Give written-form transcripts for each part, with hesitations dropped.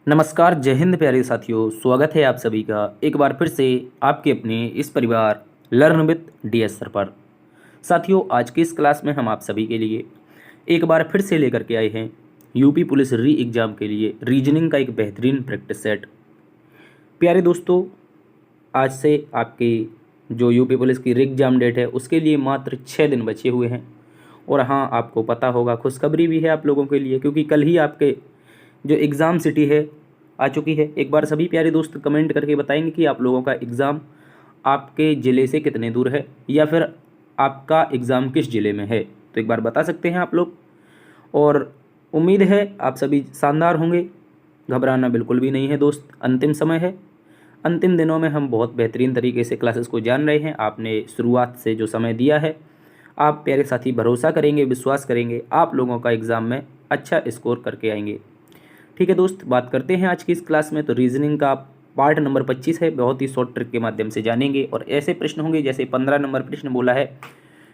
नमस्कार, जय हिंद प्यारे साथियों। स्वागत है आप सभी का एक बार फिर से आपके अपने इस परिवार लर्न विद डीएस सर पर। साथियों, आज की इस क्लास में हम आप सभी के लिए एक बार फिर से लेकर के आए हैं यूपी पुलिस री एग्ज़ाम के लिए रीजनिंग का एक बेहतरीन प्रैक्टिस सेट। प्यारे दोस्तों, आज से आपके जो यूपी पुलिस की री एग्ज़ाम डेट है उसके लिए मात्र 6 दिन बचे हुए हैं। और हाँ, आपको पता होगा, खुशखबरी भी है आप लोगों के लिए, क्योंकि कल ही आपके जो एग्ज़ाम सिटी है आ चुकी है। एक बार सभी प्यारे दोस्त कमेंट करके बताएंगे कि आप लोगों का एग्ज़ाम आपके ज़िले से कितने दूर है, या फिर आपका एग्ज़ाम किस ज़िले में है। तो एक बार बता सकते हैं आप लोग। और उम्मीद है आप सभी शानदार होंगे। घबराना बिल्कुल भी नहीं है दोस्त, अंतिम समय है। अंतिम दिनों में हम बहुत बेहतरीन तरीके से क्लासेस को जान रहे हैं। आपने शुरुआत से जो समय दिया है, आप प्यारे साथी भरोसा करेंगे, विश्वास करेंगे, आप लोगों का एग्ज़ाम में अच्छा स्कोर करके आएंगे। ठीक है दोस्त, बात करते हैं आज की इस क्लास में। तो रीजनिंग का पार्ट नंबर 25 है। बहुत ही शॉर्ट ट्रिक के माध्यम से जानेंगे और ऐसे प्रश्न होंगे जैसे 15 नंबर प्रश्न बोला है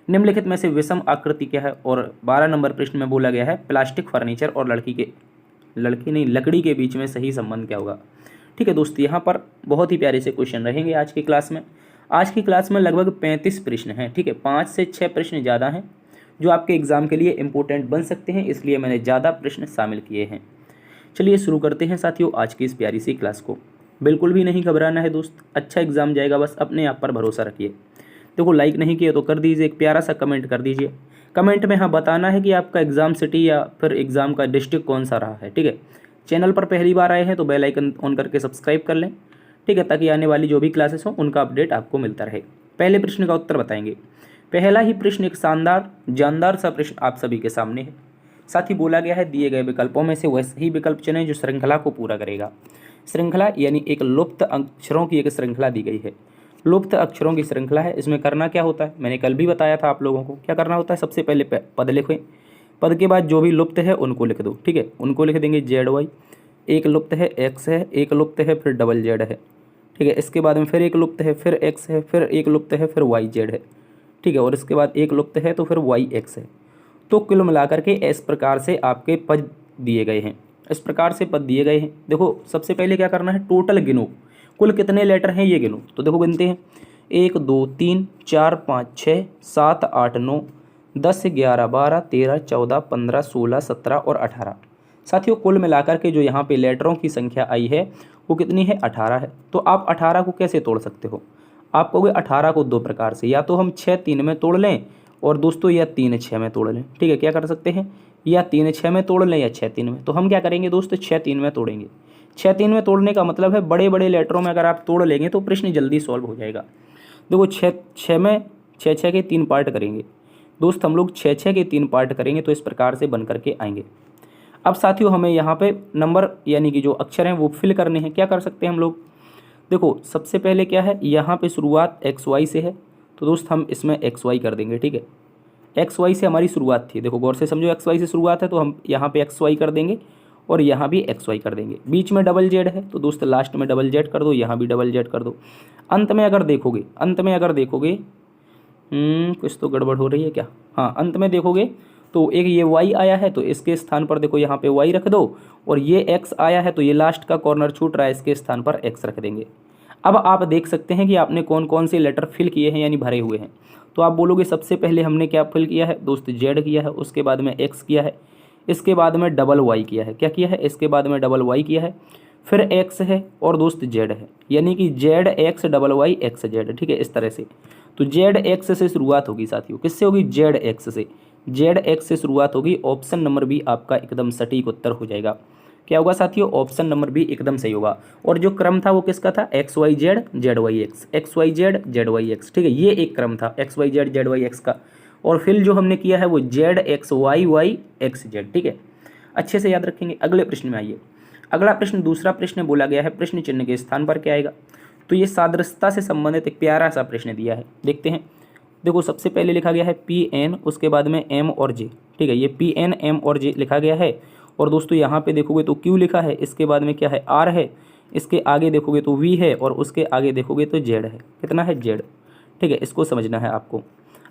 निम्नलिखित में से विषम आकृति क्या है, और 12 नंबर प्रश्न में बोला गया है प्लास्टिक फर्नीचर और लकड़ी के बीच में सही संबंध क्या होगा। ठीक है दोस्त, यहाँ पर बहुत ही प्यारे से क्वेश्चन रहेंगे आज की क्लास में। आज की क्लास में लगभग 35 प्रश्न हैं। ठीक है, 5 से 6 प्रश्न ज़्यादा हैं जो आपके एग्जाम के लिए इंपॉर्टेंट बन सकते हैं, इसलिए मैंने ज़्यादा प्रश्न शामिल किए हैं। चलिए शुरू करते हैं साथियों आज की इस प्यारी सी क्लास को। बिल्कुल भी नहीं घबराना है दोस्त, अच्छा एग्जाम जाएगा, बस अपने आप पर भरोसा रखिए। देखो, लाइक नहीं किया तो कर दीजिए, एक प्यारा सा कमेंट कर दीजिए। कमेंट में हाँ बताना है कि आपका एग्ज़ाम सिटी या फिर एग्ज़ाम का डिस्ट्रिक्ट कौन सा रहा है। ठीक है, चैनल पर पहली बार आए हैं तो बेल आइकन ऑन करके सब्सक्राइब कर लें। ठीक है, ताकि आने वाली जो भी क्लासेस हों उनका अपडेट आपको मिलता रहे। पहले प्रश्न का उत्तर बताएंगे। पहला ही प्रश्न एक शानदार जानदार सा प्रश्न आप सभी के सामने है। साथ ही बोला गया है दिए गए विकल्पों में से वैसे ही विकल्प चुनें जो श्रृंखला को पूरा करेगा। श्रृंखला यानी एक लुप्त अक्षरों की एक श्रृंखला दी गई है। लुप्त अक्षरों की श्रृंखला है। इसमें करना क्या होता है, मैंने कल भी बताया था आप लोगों को। क्या करना होता है, सबसे पहले पद लिखें, पद के बाद जो भी लुप्त है उनको लिख दो। ठीक है, उनको लिख देंगे जेड वाई। एक लुप्त है एक्स है, एक लुप्त है फिर डबल जेड है। ठीक है, इसके बाद में फिर एक लुप्त है, फिर एक्स है, फिर एक लुप्त है, फिर वाई जेड है। ठीक है, और इसके बाद एक लुप्त है तो फिर वाई एक्स है। तो कुल मिलाकर के इस प्रकार से आपके पद दिए गए हैं। इस प्रकार से पद दिए गए हैं। देखो, सबसे पहले क्या करना है, टोटल गिनो, कुल कितने लेटर हैं ये गिनो। तो देखो गिनते हैं, 1 2 3 4 5 6 7 8 9 10 11 12 13 14 15 16 17 और 18। साथियों, कुल मिलाकर के जो यहाँ पे लेटरों की संख्या आई है वो कितनी है, 18 है। तो आप 18 को कैसे तोड़ सकते हो, आप कहोगे 18 को दो प्रकार से, या तो हम 6 3 में तोड़ लें, और दोस्तों या 3 6 में तोड़ लें। ठीक है, क्या कर सकते हैं, या 3 6 में तोड़ लें या 6 3 में। तो हम क्या करेंगे दोस्तों, 6 3 में तोड़ेंगे। 6 3 में तोड़ने का मतलब है बड़े बड़े लेटरों में अगर आप तोड़ लेंगे तो प्रश्न जल्दी सॉल्व हो जाएगा। देखो, 6 में 6 के 3 पार्ट करेंगे दोस्त, हम लोग 6 के 3 पार्ट करेंगे तो इस प्रकार से बन करके आएंगे। अब साथियों, हमें यहाँ पे नंबर यानी कि जो अक्षर हैं वो फिल करने हैं। क्या कर सकते हैं हम लोग, देखो सबसे पहले क्या है, यहाँ पे शुरुआत एक्स वाई से है, तो दोस्त हम इसमें एक्स वाई कर देंगे। ठीक है, एक्स वाई से हमारी शुरुआत थी, देखो गौर से समझो, एक्स वाई से शुरुआत है तो हम यहाँ पे एक्स वाई कर देंगे और यहाँ भी एक्स वाई कर देंगे। बीच में डबल जेड है तो दोस्त लास्ट में डबल जेड कर दो, यहाँ भी डबल जेड कर दो। अंत में अगर देखोगे कुछ तो गड़बड़ हो रही है क्या, हाँ, अंत में देखोगे तो एक ये y आया है तो इसके स्थान पर देखो यहाँ पे y रख दो, और ये x आया है तो ये लास्ट का कॉर्नर छूट रहा है, इसके स्थान पर x रख देंगे। अब आप देख सकते हैं कि आपने कौन कौन से लेटर फिल किए हैं यानी भरे हुए हैं। तो आप बोलोगे सबसे पहले हमने क्या फिल किया है दोस्त, z किया है, उसके बाद में x किया है, इसके बाद में डबल y किया है, क्या किया है, इसके बाद में डबल y किया है, फिर x है और दोस्त z है, यानी कि Z X double Y X Z. ठीक है, इस तरह से। तो जेड एक्स से शुरुआत होगी साथियों, किससे होगी, जेड एक्स से। जेड एक्स से शुरुआत होगी। ऑप्शन नंबर बी आपका एकदम सटीक उत्तर हो जाएगा। क्या होगा साथियों, ऑप्शन नंबर बी एकदम सही होगा। और जो क्रम था वो किसका था, X Y Z Z Y X, X Y Z Z Y X. ठीक है, ये एक क्रम था X Y Z Y X का। और फिर जो हमने किया है वो Z X Y Y X Z. ठीक है, अच्छे से याद रखेंगे। अगले प्रश्न में आइए। अगला प्रश्न, दूसरा प्रश्न बोला गया है प्रश्न चिन्ह के स्थान पर क्या आएगा। तो ये सादृश्यता से संबंधित एक प्यारा सा प्रश्न दिया है, देखते हैं। देखो, सबसे पहले लिखा गया है पी एन, उसके बाद में एम और जे। ठीक है, ये पी एन एम और जे लिखा गया है। और दोस्तों यहाँ पे देखोगे तो क्यू लिखा है, इसके बाद में क्या है, आर है, इसके आगे देखोगे तो वी है, और उसके आगे देखोगे तो जेड है। कितना है, जेड। ठीक है, इसको समझना है आपको।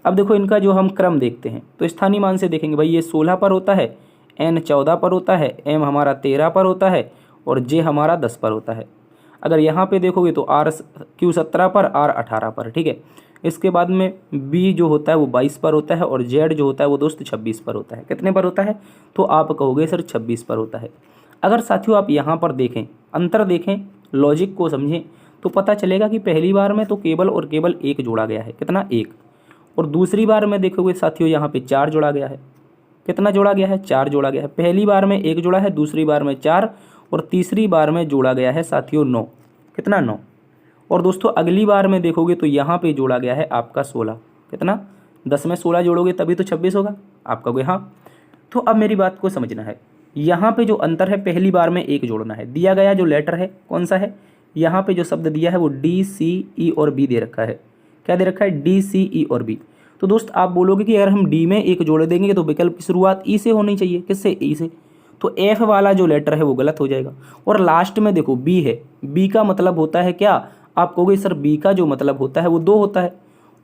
अब देखो इनका जो हम क्रम देखते हैं तो स्थानीय मान से देखेंगे भाई, ये 16 पर होता है, एन 14 पर होता है, एम हमारा 13 पर होता है, और जे हमारा 10 पर होता है। अगर यहाँ पे देखोगे तो आर क्यू 17 पर, आर 18 पर, ठीक है। इसके बाद में बी जो होता है वो 22 पर होता है और जेड जो होता है वो दोस्त 26 पर होता है। कितने पर होता है? तो आप कहोगे सर 26 पर होता है। अगर साथियों आप यहाँ पर देखें, अंतर देखें, लॉजिक को समझें, तो पता चलेगा कि पहली बार में तो केवल और केवल 1 जोड़ा गया है। कितना? 1। और दूसरी बार में देखोगे साथियों यहाँ पे 4 जोड़ा गया है। कितना जोड़ा गया है? 4 जोड़ा गया है। पहली बार में 1 जोड़ा है, दूसरी बार में 4 और तीसरी बार में जोड़ा गया है साथियों 9। कितना? 9। और दोस्तों अगली बार में देखोगे तो यहाँ पे जोड़ा गया है आपका 16। कितना? 10 में 16 जोड़ोगे तभी तो 26 होगा। आप कहोगे हाँ। तो अब मेरी बात को समझना है, यहाँ पे जो अंतर है पहली बार में 1 जोड़ना है। दिया गया जो लेटर है कौन सा है? यहाँ पे जो शब्द दिया है वो डी, सी, ई और बी दे रखा है। क्या दे रखा है? डी, सी, ई और बी। तो दोस्त आप बोलोगे कि अगर हम डी में 1 जोड़ देंगे तो विकल्प की शुरुआत ई से होनी चाहिए। किससे? ई से। तो एफ वाला जो लेटर है वो गलत हो जाएगा। और लास्ट में देखो बी है, बी का मतलब होता है क्या? आप कहोगे सर बी का जो मतलब होता है वो 2 होता है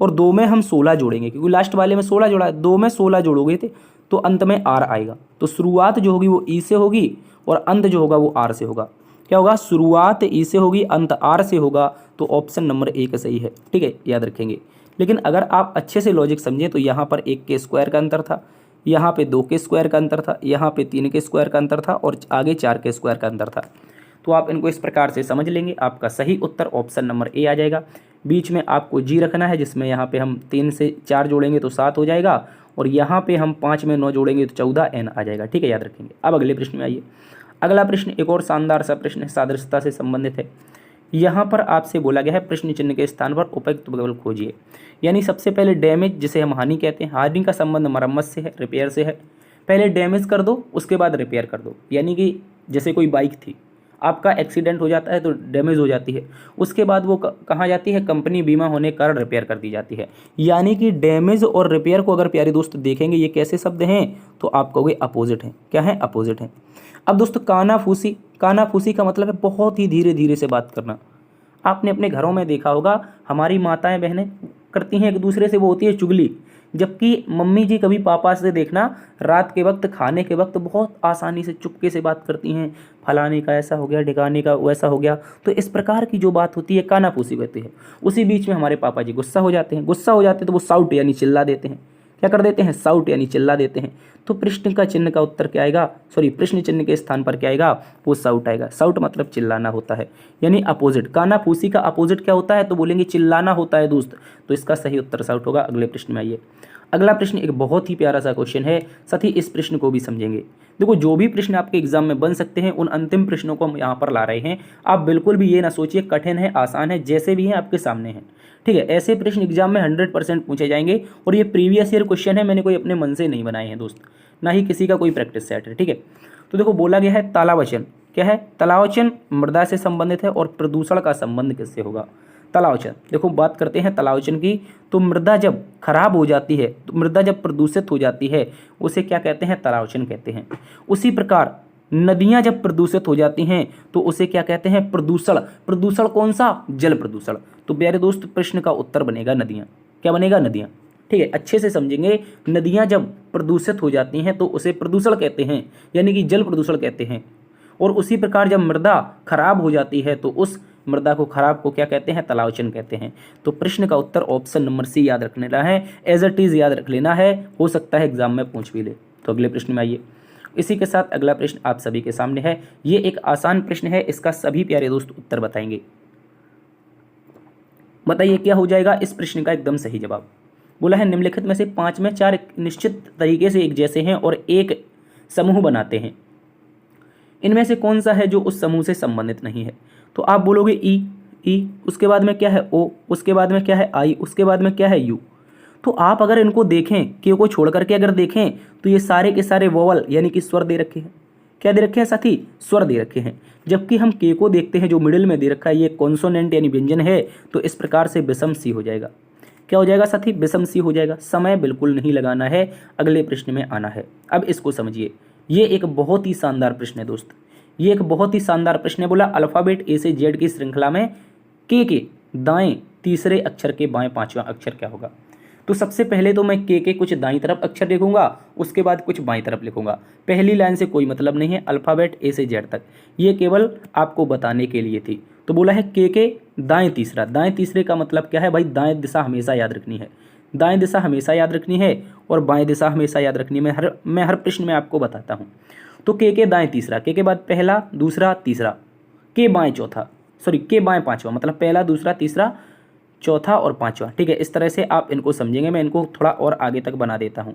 और 2 में हम 16 जोड़ेंगे क्योंकि लास्ट वाले में 16 जोड़ा है। 2 में 16 जोड़ोगे थे तो अंत में आर आएगा। तो शुरुआत जो होगी वो ई से होगी और अंत जो होगा वो आर से होगा। क्या होगा? शुरुआत ई से होगी, अंत आर से होगा। तो ऑप्शन नंबर 1 सही है, ठीक है, याद रखेंगे। लेकिन अगर आप अच्छे से लॉजिक समझें तो यहाँ पर 1 के स्क्वायर का अंतर था, यहाँ पे 2 के स्क्वायर का अंतर था, यहाँ पे 3 के स्क्वायर का अंतर था और आगे 4 के स्क्वायर का अंतर था। तो आप इनको इस प्रकार से समझ लेंगे, आपका सही उत्तर ऑप्शन नंबर ए आ जाएगा। बीच में आपको जी रखना है, जिसमें यहाँ पे हम 3 से 4 जोड़ेंगे तो 7 हो जाएगा और यहाँ पे हम 5 में 9 जोड़ेंगे तो 14 एन आ जाएगा, ठीक है, याद रखेंगे। अब अगले प्रश्न में आइए। अगला प्रश्न एक और शानदार सा प्रश्न है, सादृश्यता से संबंधित है। यहाँ पर आपसे बोला गया है प्रश्न चिन्ह के स्थान पर उपयुक्त विकल्प खोजिए। यानी सबसे पहले डैमेज, जिसे हम हानि कहते हैं। हानि का संबंध मरम्मत से है, रिपेयर से है। पहले डैमेज कर दो, उसके बाद रिपेयर कर दो। यानी कि जैसे कोई बाइक थी, आपका एक्सीडेंट हो जाता है तो डैमेज हो जाती है, उसके बाद वो कहाँ जाती है? कंपनी बीमा होने के कारण रिपेयर कर दी जाती है। यानी कि डैमेज और रिपेयर को अगर प्यारे दोस्त देखेंगे ये कैसे शब्द हैं तो आप कहोगे अपोजिट हैं। क्या है? अपोजिट हैं। अब दोस्तों कानाफूसी, कानाफूसी का मतलब है बहुत ही धीरे धीरे से बात करना। आपने अपने घरों में देखा होगा, हमारी माताएं बहनें करती हैं एक दूसरे से, वो होती है चुगली। जबकि मम्मी जी कभी पापा से देखना रात के वक्त, खाने के वक्त बहुत आसानी से चुपके से बात करती हैं, फलाने का ऐसा हो गया, ढिकाने का वैसा हो गया। तो इस प्रकार की जो बात होती है कानाफूसी कहते हैं। उसी बीच में हमारे पापा जी गुस्सा हो जाते हैं, गुस्सा हो जाते हैं तो वो साउट यानी चिल्ला देते हैं। क्या कर देते हैं? साउट यानी चिल्ला देते हैं। तो प्रश्न का चिन्ह का उत्तर क्या आएगा? सॉरी, प्रश्न चिन्ह के स्थान पर क्या आएगा? वो साउट आएगा। साउट मतलब चिल्लाना होता है, यानी अपोजिट। कानाफूसी का अपोजिट क्या होता है? तो बोलेंगे चिल्लाना होता है दोस्त। तो इसका सही उत्तर साउट होगा। अगले प्रश्न में आइए। अगला प्रश्न एक बहुत ही प्यारा सा क्वेश्चन है, साथ ही इस प्रश्न को भी समझेंगे। देखो, जो भी प्रश्न आपके एग्जाम में बन सकते हैं उन अंतिम प्रश्नों को हम यहाँ पर ला रहे हैं। आप बिल्कुल भी ये ना सोचिए कठिन है, आसान है, जैसे भी हैं आपके सामने हैं, ठीक है। ऐसे प्रश्न एग्जाम में 100% पूछे जाएंगे और ये प्रीवियस ईयर क्वेश्चन है, मैंने कोई अपने मन से नहीं बनाए हैं दोस्त, ना ही किसी का कोई प्रैक्टिस सेट है, ठीक है। तो देखो बोला गया है तालावचन। क्या है? तालावचन मृदा से संबंधित है और प्रदूषण का संबंध किससे होगा? तालावचन। देखो बात करते हैं तालावचन की, तो मृदा जब खराब हो जाती है, तो मृदा जब प्रदूषित हो जाती है उसे क्या कहते हैं? तालावचन कहते हैं। उसी प्रकार नदियां जब प्रदूषित हो जाती हैं तो उसे क्या कहते हैं? प्रदूषण। प्रदूषण कौन सा? जल प्रदूषण। तो प्यारे दोस्त प्रश्न का उत्तर बनेगा नदियां। क्या बनेगा? नदियां, ठीक है, अच्छे से समझेंगे। नदियां जब प्रदूषित हो जाती हैं तो उसे प्रदूषण कहते हैं, यानी कि जल प्रदूषण कहते हैं। और उसी प्रकार जब मृदा खराब हो जाती है तो उस मृदा को खराब को क्या कहते हैं? तालावचन कहते हैं। तो प्रश्न का उत्तर ऑप्शन नंबर सी याद रख लेना है, एज इट इज याद रख लेना है, हो सकता है एग्जाम में पूछ भी ले। तो अगले प्रश्न में आइए। इसी के साथ अगला प्रश्न आप सभी के सामने है। ये एक आसान प्रश्न है, इसका सभी प्यारे दोस्त उत्तर बताएंगे। बताइए क्या हो जाएगा इस प्रश्न का एकदम सही जवाब? बोला है निम्नलिखित में से 5 में 4 निश्चित तरीके से एक जैसे हैं और एक समूह बनाते हैं, इनमें से कौन सा है जो उस समूह से संबंधित नहीं है? तो आप बोलोगे ई, उसके बाद में क्या है? ओ, उसके बाद में क्या है? आई, उसके बाद में क्या है? यू। तो आप अगर इनको देखें, के को छोड़ करके अगर देखें तो ये सारे के सारे वोवल यानी कि स्वर दे रखे हैं। क्या दे रखे हैं साथी? स्वर दे रखे हैं। जबकि हम के को देखते हैं जो मिडिल में दे रखा है, ये कॉन्सोनेंट यानी व्यंजन है, तो इस प्रकार से विषम सी हो जाएगा। क्या हो जाएगा साथी? विषम सी हो जाएगा। समय बिल्कुल नहीं लगाना है, अगले प्रश्न में आना है। अब इसको समझिए, ये एक बहुत ही शानदार प्रश्न है दोस्त, ये एक बहुत ही शानदार प्रश्न है। बोला अल्फाबेट ए से जेड की श्रृंखला में के दाएं तीसरे अक्षर के बाएं पांचवा अक्षर क्या होगा? तो सबसे पहले तो मैं के कुछ दाईं तरफ अक्षर लिखूंगा, उसके बाद कुछ बाईं तरफ लिखूंगा। पहली लाइन से कोई मतलब नहीं है, अल्फ़ाबेट ए से जेड तक, ये केवल आपको बताने के लिए थी। तो बोला है के दाएं तीसरा। दाएं तीसरे का मतलब क्या है भाई? दाएं दिशा हमेशा याद रखनी है, दाएं दिशा हमेशा याद रखनी है और बाएं दिशा हमेशा याद रखनी है। मैं हर प्रश्न में आपको बताता हूँ। तो के दाएं तीसरा, के बाद पहला, दूसरा, तीसरा, के बाएं चौथा, सॉरी के बाएं पांचवा, मतलब पहला, दूसरा, तीसरा, चौथा और पांचवा। ठीक है, इस तरह से आप इनको समझेंगे। मैं इनको थोड़ा और आगे तक बना देता हूँ।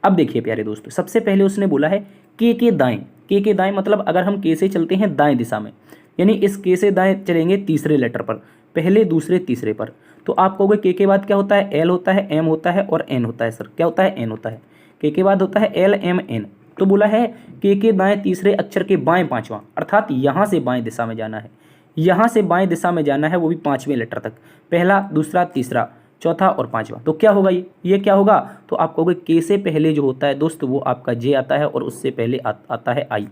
अब देखिए प्यारे दोस्तों, सबसे पहले उसने बोला है के दाएं। के दाएं मतलब अगर हम के से चलते हैं दाएं दिशा में, यानी इस के से दाएं चलेंगे तीसरे लेटर पर, पहले, दूसरे, तीसरे पर, तो आप कहोगे के बाद क्या होता है? एल होता है, एम होता है और एन होता है। सर क्या होता है? एन होता है। के बाद होता है एल, एम, एन। तो बोला है के दाएं तीसरे अक्षर के बाएं पांचवा, अर्थात यहाँ से बाएं दिशा में जाना है, यहाँ से बाएं दिशा में जाना है, वो भी पांचवें लेटर तक, पहला, दूसरा, तीसरा, चौथा और पांचवा। तो क्या होगा? ये क्या होगा? तो आप कहोगे के से पहले जो होता है दोस्त वो आपका जे आता है और उससे पहले आता है आई।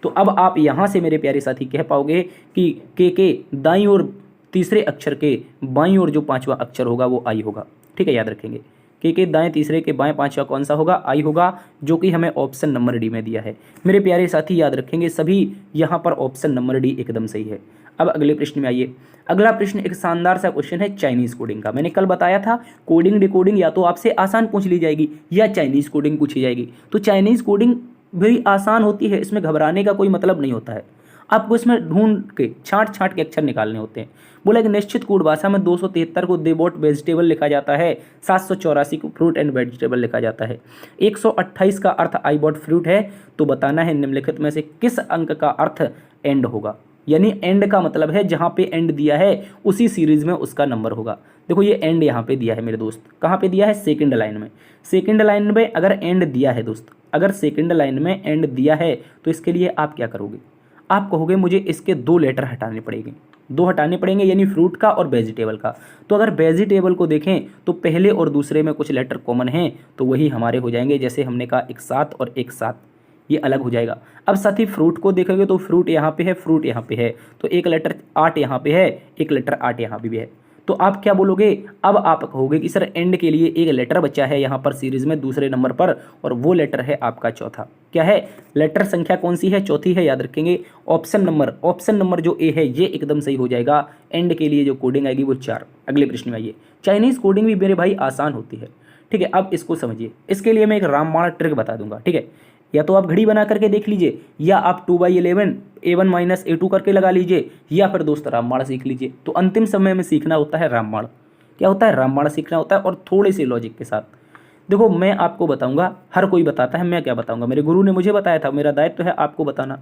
तो अब आप यहाँ से मेरे प्यारे साथी कह पाओगे कि के दाईं ओर तीसरे अक्षर के बाईं ओर जो पांचवा अक्षर होगा वो आई होगा। ठीक है, याद रखेंगे। के दाएं तीसरे के बाएं पांचवा कौन सा होगा? आई होगा, जो कि हमें ऑप्शन नंबर डी में दिया है। मेरे प्यारे साथी याद रखेंगे सभी, यहाँ पर ऑप्शन नंबर डी एकदम सही है। अब अगले प्रश्न में आइए। अगला प्रश्न एक शानदार सा क्वेश्चन है चाइनीज कोडिंग का। मैंने कल बताया था कोडिंग डिकोडिंग या तो आपसे आसान पूछ ली जाएगी या चाइनीज कोडिंग पूछी जाएगी। तो चाइनीज कोडिंग भी आसान होती है, इसमें घबराने का कोई मतलब नहीं होता है। आपको इसमें ढूंढ के छांट के अक्षर निकालने होते हैं। बोला कि निश्चित कोड भाषा में 273 को देबॉट वेजिटेबल लिखा जाता है, 784 को फ्रूट एंड वेजिटेबल लिखा जाता है, 128 का अर्थ आई बॉट फ्रूट है। तो बताना है निम्नलिखित में से किस अंक का अर्थ एंड होगा। यानी एंड का मतलब है जहाँ पे एंड दिया है उसी सीरीज में उसका नंबर होगा। देखो ये एंड यहाँ पे दिया है मेरे दोस्त, कहाँ पे दिया है? सेकंड लाइन में। सेकंड लाइन में अगर एंड दिया है दोस्त, अगर सेकंड लाइन में एंड दिया है तो इसके लिए आप क्या करोगे? आप कहोगे मुझे इसके 2 लेटर हटाने पड़ेंगे, 2 हटाने पड़ेंगे, यानी फ्रूट का और वेजिटेबल का। तो अगर वेजिटेबल को देखें तो पहले और दूसरे में कुछ लेटर कॉमन हैं, तो वही हमारे हो जाएंगे। जैसे हमने कहा एक 7 और एक 7, ये अलग हो जाएगा। अब साथ ही फ्रूट को देखोगे तो फ्रूट यहाँ पे है, फ्रूट यहाँ पे है, तो एक लेटर 8 यहाँ पे है, एक लेटर 8 यहाँ पे भी है। तो आप क्या बोलोगे? अब आप कहोगे कि सर एंड के लिए एक लेटर बचा है यहाँ पर सीरीज में दूसरे नंबर पर, और वो लेटर है आपका चौथा। क्या है? लेटर संख्या कौन सी है? चौथी है, याद रखेंगे। ऑप्शन नंबर जो ए है ये एकदम सही हो जाएगा। एंड के लिए जो कोडिंग आएगी वो 4। अगले प्रश्न में आइए। चाइनीज कोडिंग भी मेरे भाई आसान होती है। ठीक है, अब इसको समझिए। इसके लिए मैं एक रामबाण ट्रिक बता दूंगा। ठीक है, या तो आप घड़ी बना करके देख लीजिए, या आप 2/11 A1 माइनस A2 करके लगा लीजिए, या फिर दोस्त रामबाण सीख लीजिए। तो अंतिम समय में सीखना होता है रामबाण। क्या होता है? रामबाण सीखना होता है, और थोड़े से लॉजिक के साथ। देखो मैं आपको बताऊंगा, हर कोई बताता है, मैं क्या बताऊंगा? मेरे गुरु ने मुझे बताया था, मेरा दायित्व है आपको बताना।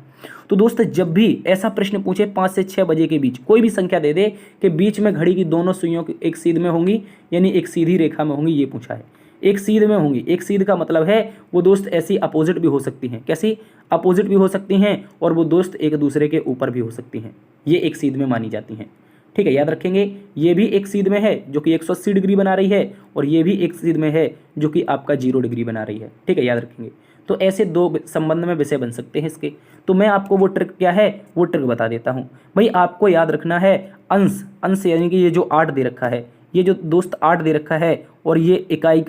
तो दोस्त जब भी ऐसा प्रश्न पूछे 5 से 6 बजे के बीच, कोई भी संख्या दे दे कि बीच में घड़ी की दोनों सुइयों एक सीध में होंगी, यानी एक सीधी रेखा में होंगी, ये पूछा है। एक सीध में होंगी, एक सीध का मतलब है वो दोस्त ऐसी अपोजिट भी हो सकती हैं। कैसी? अपोजिट भी हो सकती हैं, और वो दोस्त एक दूसरे के ऊपर भी हो सकती हैं। ये एक सीध में मानी जाती हैं। ठीक है, याद रखेंगे। ये भी एक सीध में है जो कि 180 डिग्री बना रही है, और ये भी एक सीध में है जो कि आपका 0 डिग्री बना रही है। ठीक है, याद रखेंगे। तो ऐसे 2 संबंध में विषय बन सकते हैं इसके। तो मैं आपको वो ट्रिक क्या है वो ट्रिक बता देता हूँ भाई। आपको याद रखना है अंश यानी कि ये जो 8 दे रखा है, ये जो दोस्त 8 दे रखा है, और ये इकाई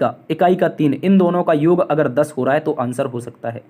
का 3, इन दोनों का योग अगर 10 हो रहा है तो आंसर हो सकता है।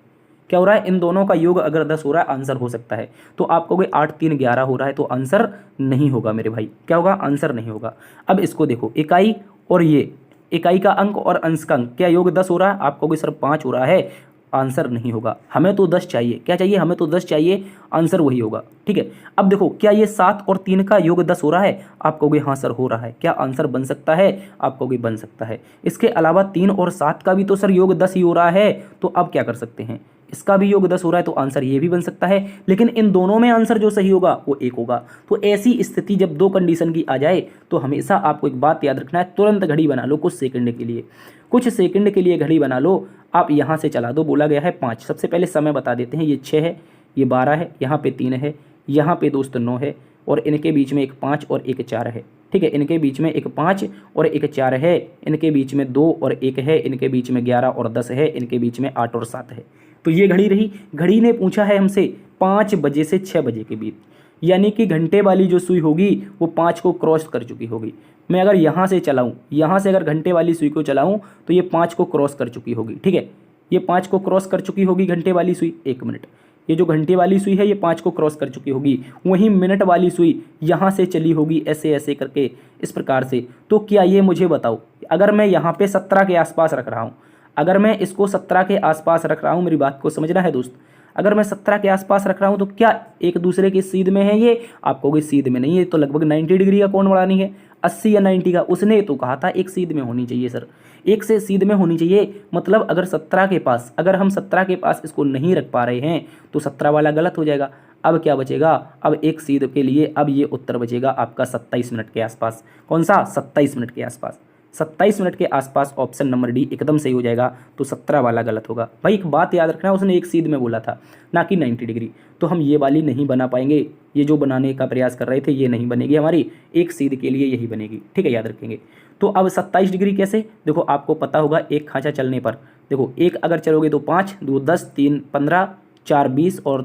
क्या हो रहा है? इन दोनों का योग अगर 10 हो रहा है आंसर हो सकता है। तो आप कहोगे 8 3 11 हो रहा है, तो आंसर नहीं होगा मेरे भाई। क्या होगा? आंसर नहीं होगा। अब इसको देखो, इकाई और ये इकाई का अंक और अंश का अंक, क्या योग 10 हो रहा है? आप कहोगे सर 5 हो रहा है, आंसर नहीं होगा। हमें तो 10 चाहिए। क्या चाहिए? हमें तो 10 चाहिए, आंसर वही होगा। ठीक है, अब देखो, क्या ये 7 और 3 का योग 10 हो रहा है? आप कहोगे हाँ सर हो रहा है। क्या आंसर बन सकता है? आप कहोगे बन सकता है। इसके अलावा 3 और 7 का भी तो सर योग 10 ही हो रहा है, तो अब क्या कर सकते हैं? इसका भी योग 10 हो रहा है, तो आंसर ये भी बन सकता है। लेकिन इन दोनों में आंसर जो सही होगा वो 1 होगा। तो ऐसी स्थिति जब 2 कंडीशन की आ जाए तो हमेशा आपको एक बात याद रखना है, तुरंत घड़ी बना लो। कुछ सेकंड के लिए घड़ी बना लो। आप यहाँ से चला दो। बोला गया है 5। सबसे पहले समय बता देते हैं। ये 6 है, ये 12 है, यहाँ पे 3 है, यहाँ पे दोस्त 9 है, और इनके बीच में एक 5 और एक 4 है। ठीक है, इनके बीच में एक 5 और एक 4 है, इनके बीच में 2 और 1 है, इनके बीच में 11 और 10 है, इनके बीच में 8 और 7 है। तो ये घड़ी रही। घड़ी ने पूछा है हमसे 5 बजे से 6 बजे के बीच। यानी कि घंटे वाली जो सुई होगी वो 5 को क्रॉस कर चुकी होगी। मैं अगर यहाँ से चलाऊँ, यहाँ से अगर घंटे वाली सुई को चलाऊँ तो ये 5 को क्रॉस कर चुकी होगी। ठीक है, ये 5 को क्रॉस कर चुकी होगी घंटे वाली सुई। 1 मिनट, ये जो घंटे वाली सुई है ये 5 को क्रॉस कर चुकी होगी। वहीं मिनट वाली सुई यहाँ से चली होगी ऐसे ऐसे करके, इस प्रकार से। तो क्या ये मुझे बताओ, अगर मैं यहाँ पे 17 के आसपास रख रहा हूँ, अगर मैं इसको 17 के आसपास रख रहा हूँ, मेरी बात को समझना है दोस्त, अगर मैं 17 के आसपास रख रहा हूँ तो क्या एक दूसरे के सीध में है ये? आप कहोगे सीध में नहीं है, तो लगभग 90 डिग्री का कोण बनानी है, 80 या 90 का। उसने तो कहा था एक सीध में होनी चाहिए सर, एक से सीध में होनी चाहिए। मतलब अगर 17 के पास, अगर हम 17 के पास इसको नहीं रख पा रहे हैं तो 17 वाला गलत हो जाएगा। अब क्या बचेगा? अब एक सीध के लिए अब ये उत्तर बचेगा आपका 27 मिनट के आसपास। कौन सा? 27 मिनट के आसपास। 27 मिनट के आसपास ऑप्शन नंबर डी एकदम सही हो जाएगा। तो 17 वाला गलत होगा। भाई एक बात याद रखना, उसने एक सीध में बोला था ना कि 90 डिग्री, तो हम ये वाली नहीं बना पाएंगे। ये जो बनाने का प्रयास कर रहे थे ये नहीं बनेगी हमारी, एक सीध के लिए यही बनेगी। ठीक है, याद रखेंगे। तो अब 27 डिग्री कैसे? देखो आपको पता होगा एक खांचा चलने पर, देखो एक अगर चलोगे तो 5, 2 10, 3 15, 4 20 और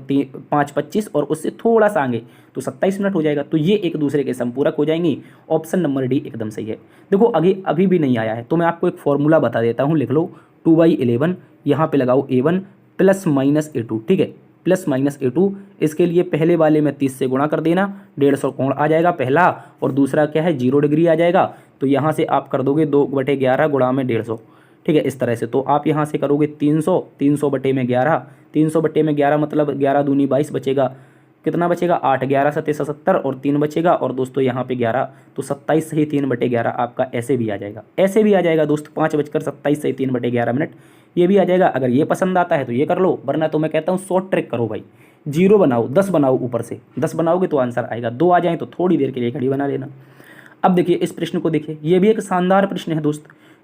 5 25 और उससे थोड़ा सा आगे तो 27 मिनट हो जाएगा। तो ये एक दूसरे के संपूरक हो जाएंगी। ऑप्शन नंबर डी एकदम सही है। देखो आगे अभी भी नहीं आया है तो मैं आपको एक फॉर्मूला बता देता हूँ, लिख लो 2/11, यहाँ पे लगाओ A1 प्लस माइनस A2। ठीक है, प्लस माइनस A2। इसके लिए पहले वाले में 30 से गुणा कर देना, 150 कोण आ जाएगा पहला, और दूसरा क्या है 0 डिग्री आ जाएगा। तो यहाँ से आप कर दोगे 2/11 गुणा में 150। ठीक है, इस तरह से। तो आप यहाँ से करोगे 300, 300 बटे में 11, 300 बटे में 11 मतलब 11 दूनी 22 बचेगा। कितना बचेगा? 8, 11 सत्ते 70 और 3 बचेगा। और दोस्तों यहाँ पे 11, तो 27 सही 3/11 आपका ऐसे भी आ जाएगा, ऐसे भी आ जाएगा दोस्त। 5:27 सही 3/11 मिनट, ये भी आ जाएगा। अगर ये पसंद आता है तो ये कर लो, वरना तो मैं कहता हूँ शॉर्ट ट्रिक करो भाई, 0 बनाओ, 10 बनाओ, ऊपर से 10 बनाओगे तो आंसर आएगा। 2 आ जाए तो थोड़ी देर के लिए घड़ी बना लेना। अब देखिए इस प्रश्न को देखिए, ये भी एक शानदार प्रश्न है दोस्त।